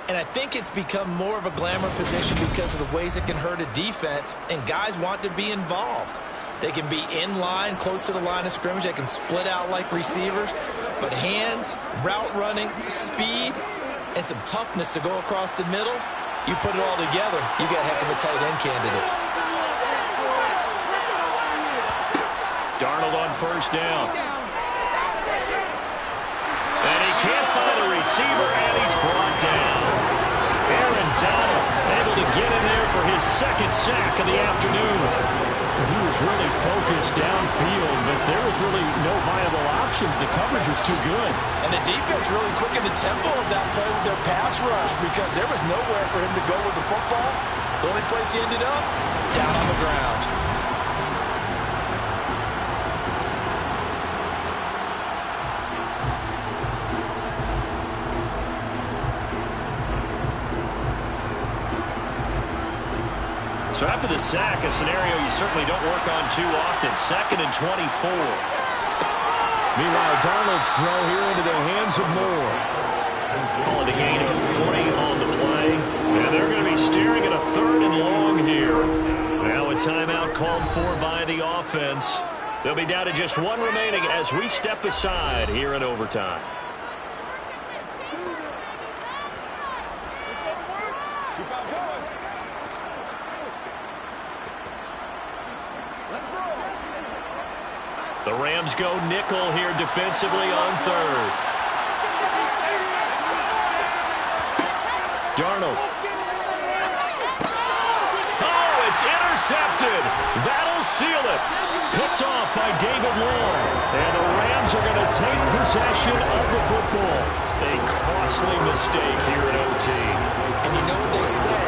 And I think it's become more of a glamour position because of the ways it can hurt a defense, and guys want to be involved. They can be in line, close to the line of scrimmage. They can split out like receivers. But hands, route running, speed, and some toughness to go across the middle, you put it all together, you got a heck of a tight end candidate. Darnold on first down. And he can't find a receiver, and he's brought down. Aaron Donald able to get in there for his 2nd sack of the afternoon. He was really focused downfield, but there was really no viable options. The coverage was too good. And the defense really quickened the tempo of that play with their pass rush because there was nowhere for him to go with the football. The only place he ended up, down on the ground. So after the sack, a scenario you certainly don't work on too often. 2nd and 24. Meanwhile, Darnold's throw here into the hands of Moore. Calling a gain of 3 on the play. And they're going to be staring at a 3rd and long here. Now a timeout called for by the offense. They'll be down to just 1 remaining as we step aside here in overtime. The Rams go nickel here defensively on 3rd. Darnold. Oh, it's intercepted. That'll seal it. Picked off by David Long. And the Rams are going to take possession of the football. A costly mistake here at OT. And you know what they say,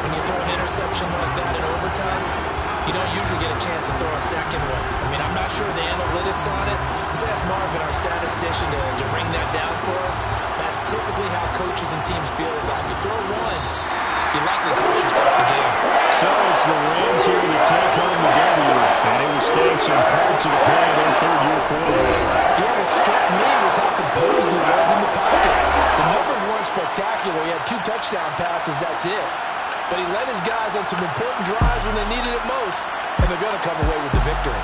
when you throw an interception like that in overtime, you don't usually get a chance to throw a second one. I mean, I'm not sure the analytics on it. Let's ask Marvin, our statistician, to ring that down for us. That's typically how coaches and teams feel about it. If you throw one, you likely cost yourself the game. So it's the Rams here to take home the W. And it was thanks in part to the play of their 3rd-year quarterback. Yeah, what struck me was how composed he was in the pocket. The numbers weren't spectacular. He had 2 touchdown passes, that's it. But he led his guys on some important drives when they needed it most, and they're going to come away with the victory.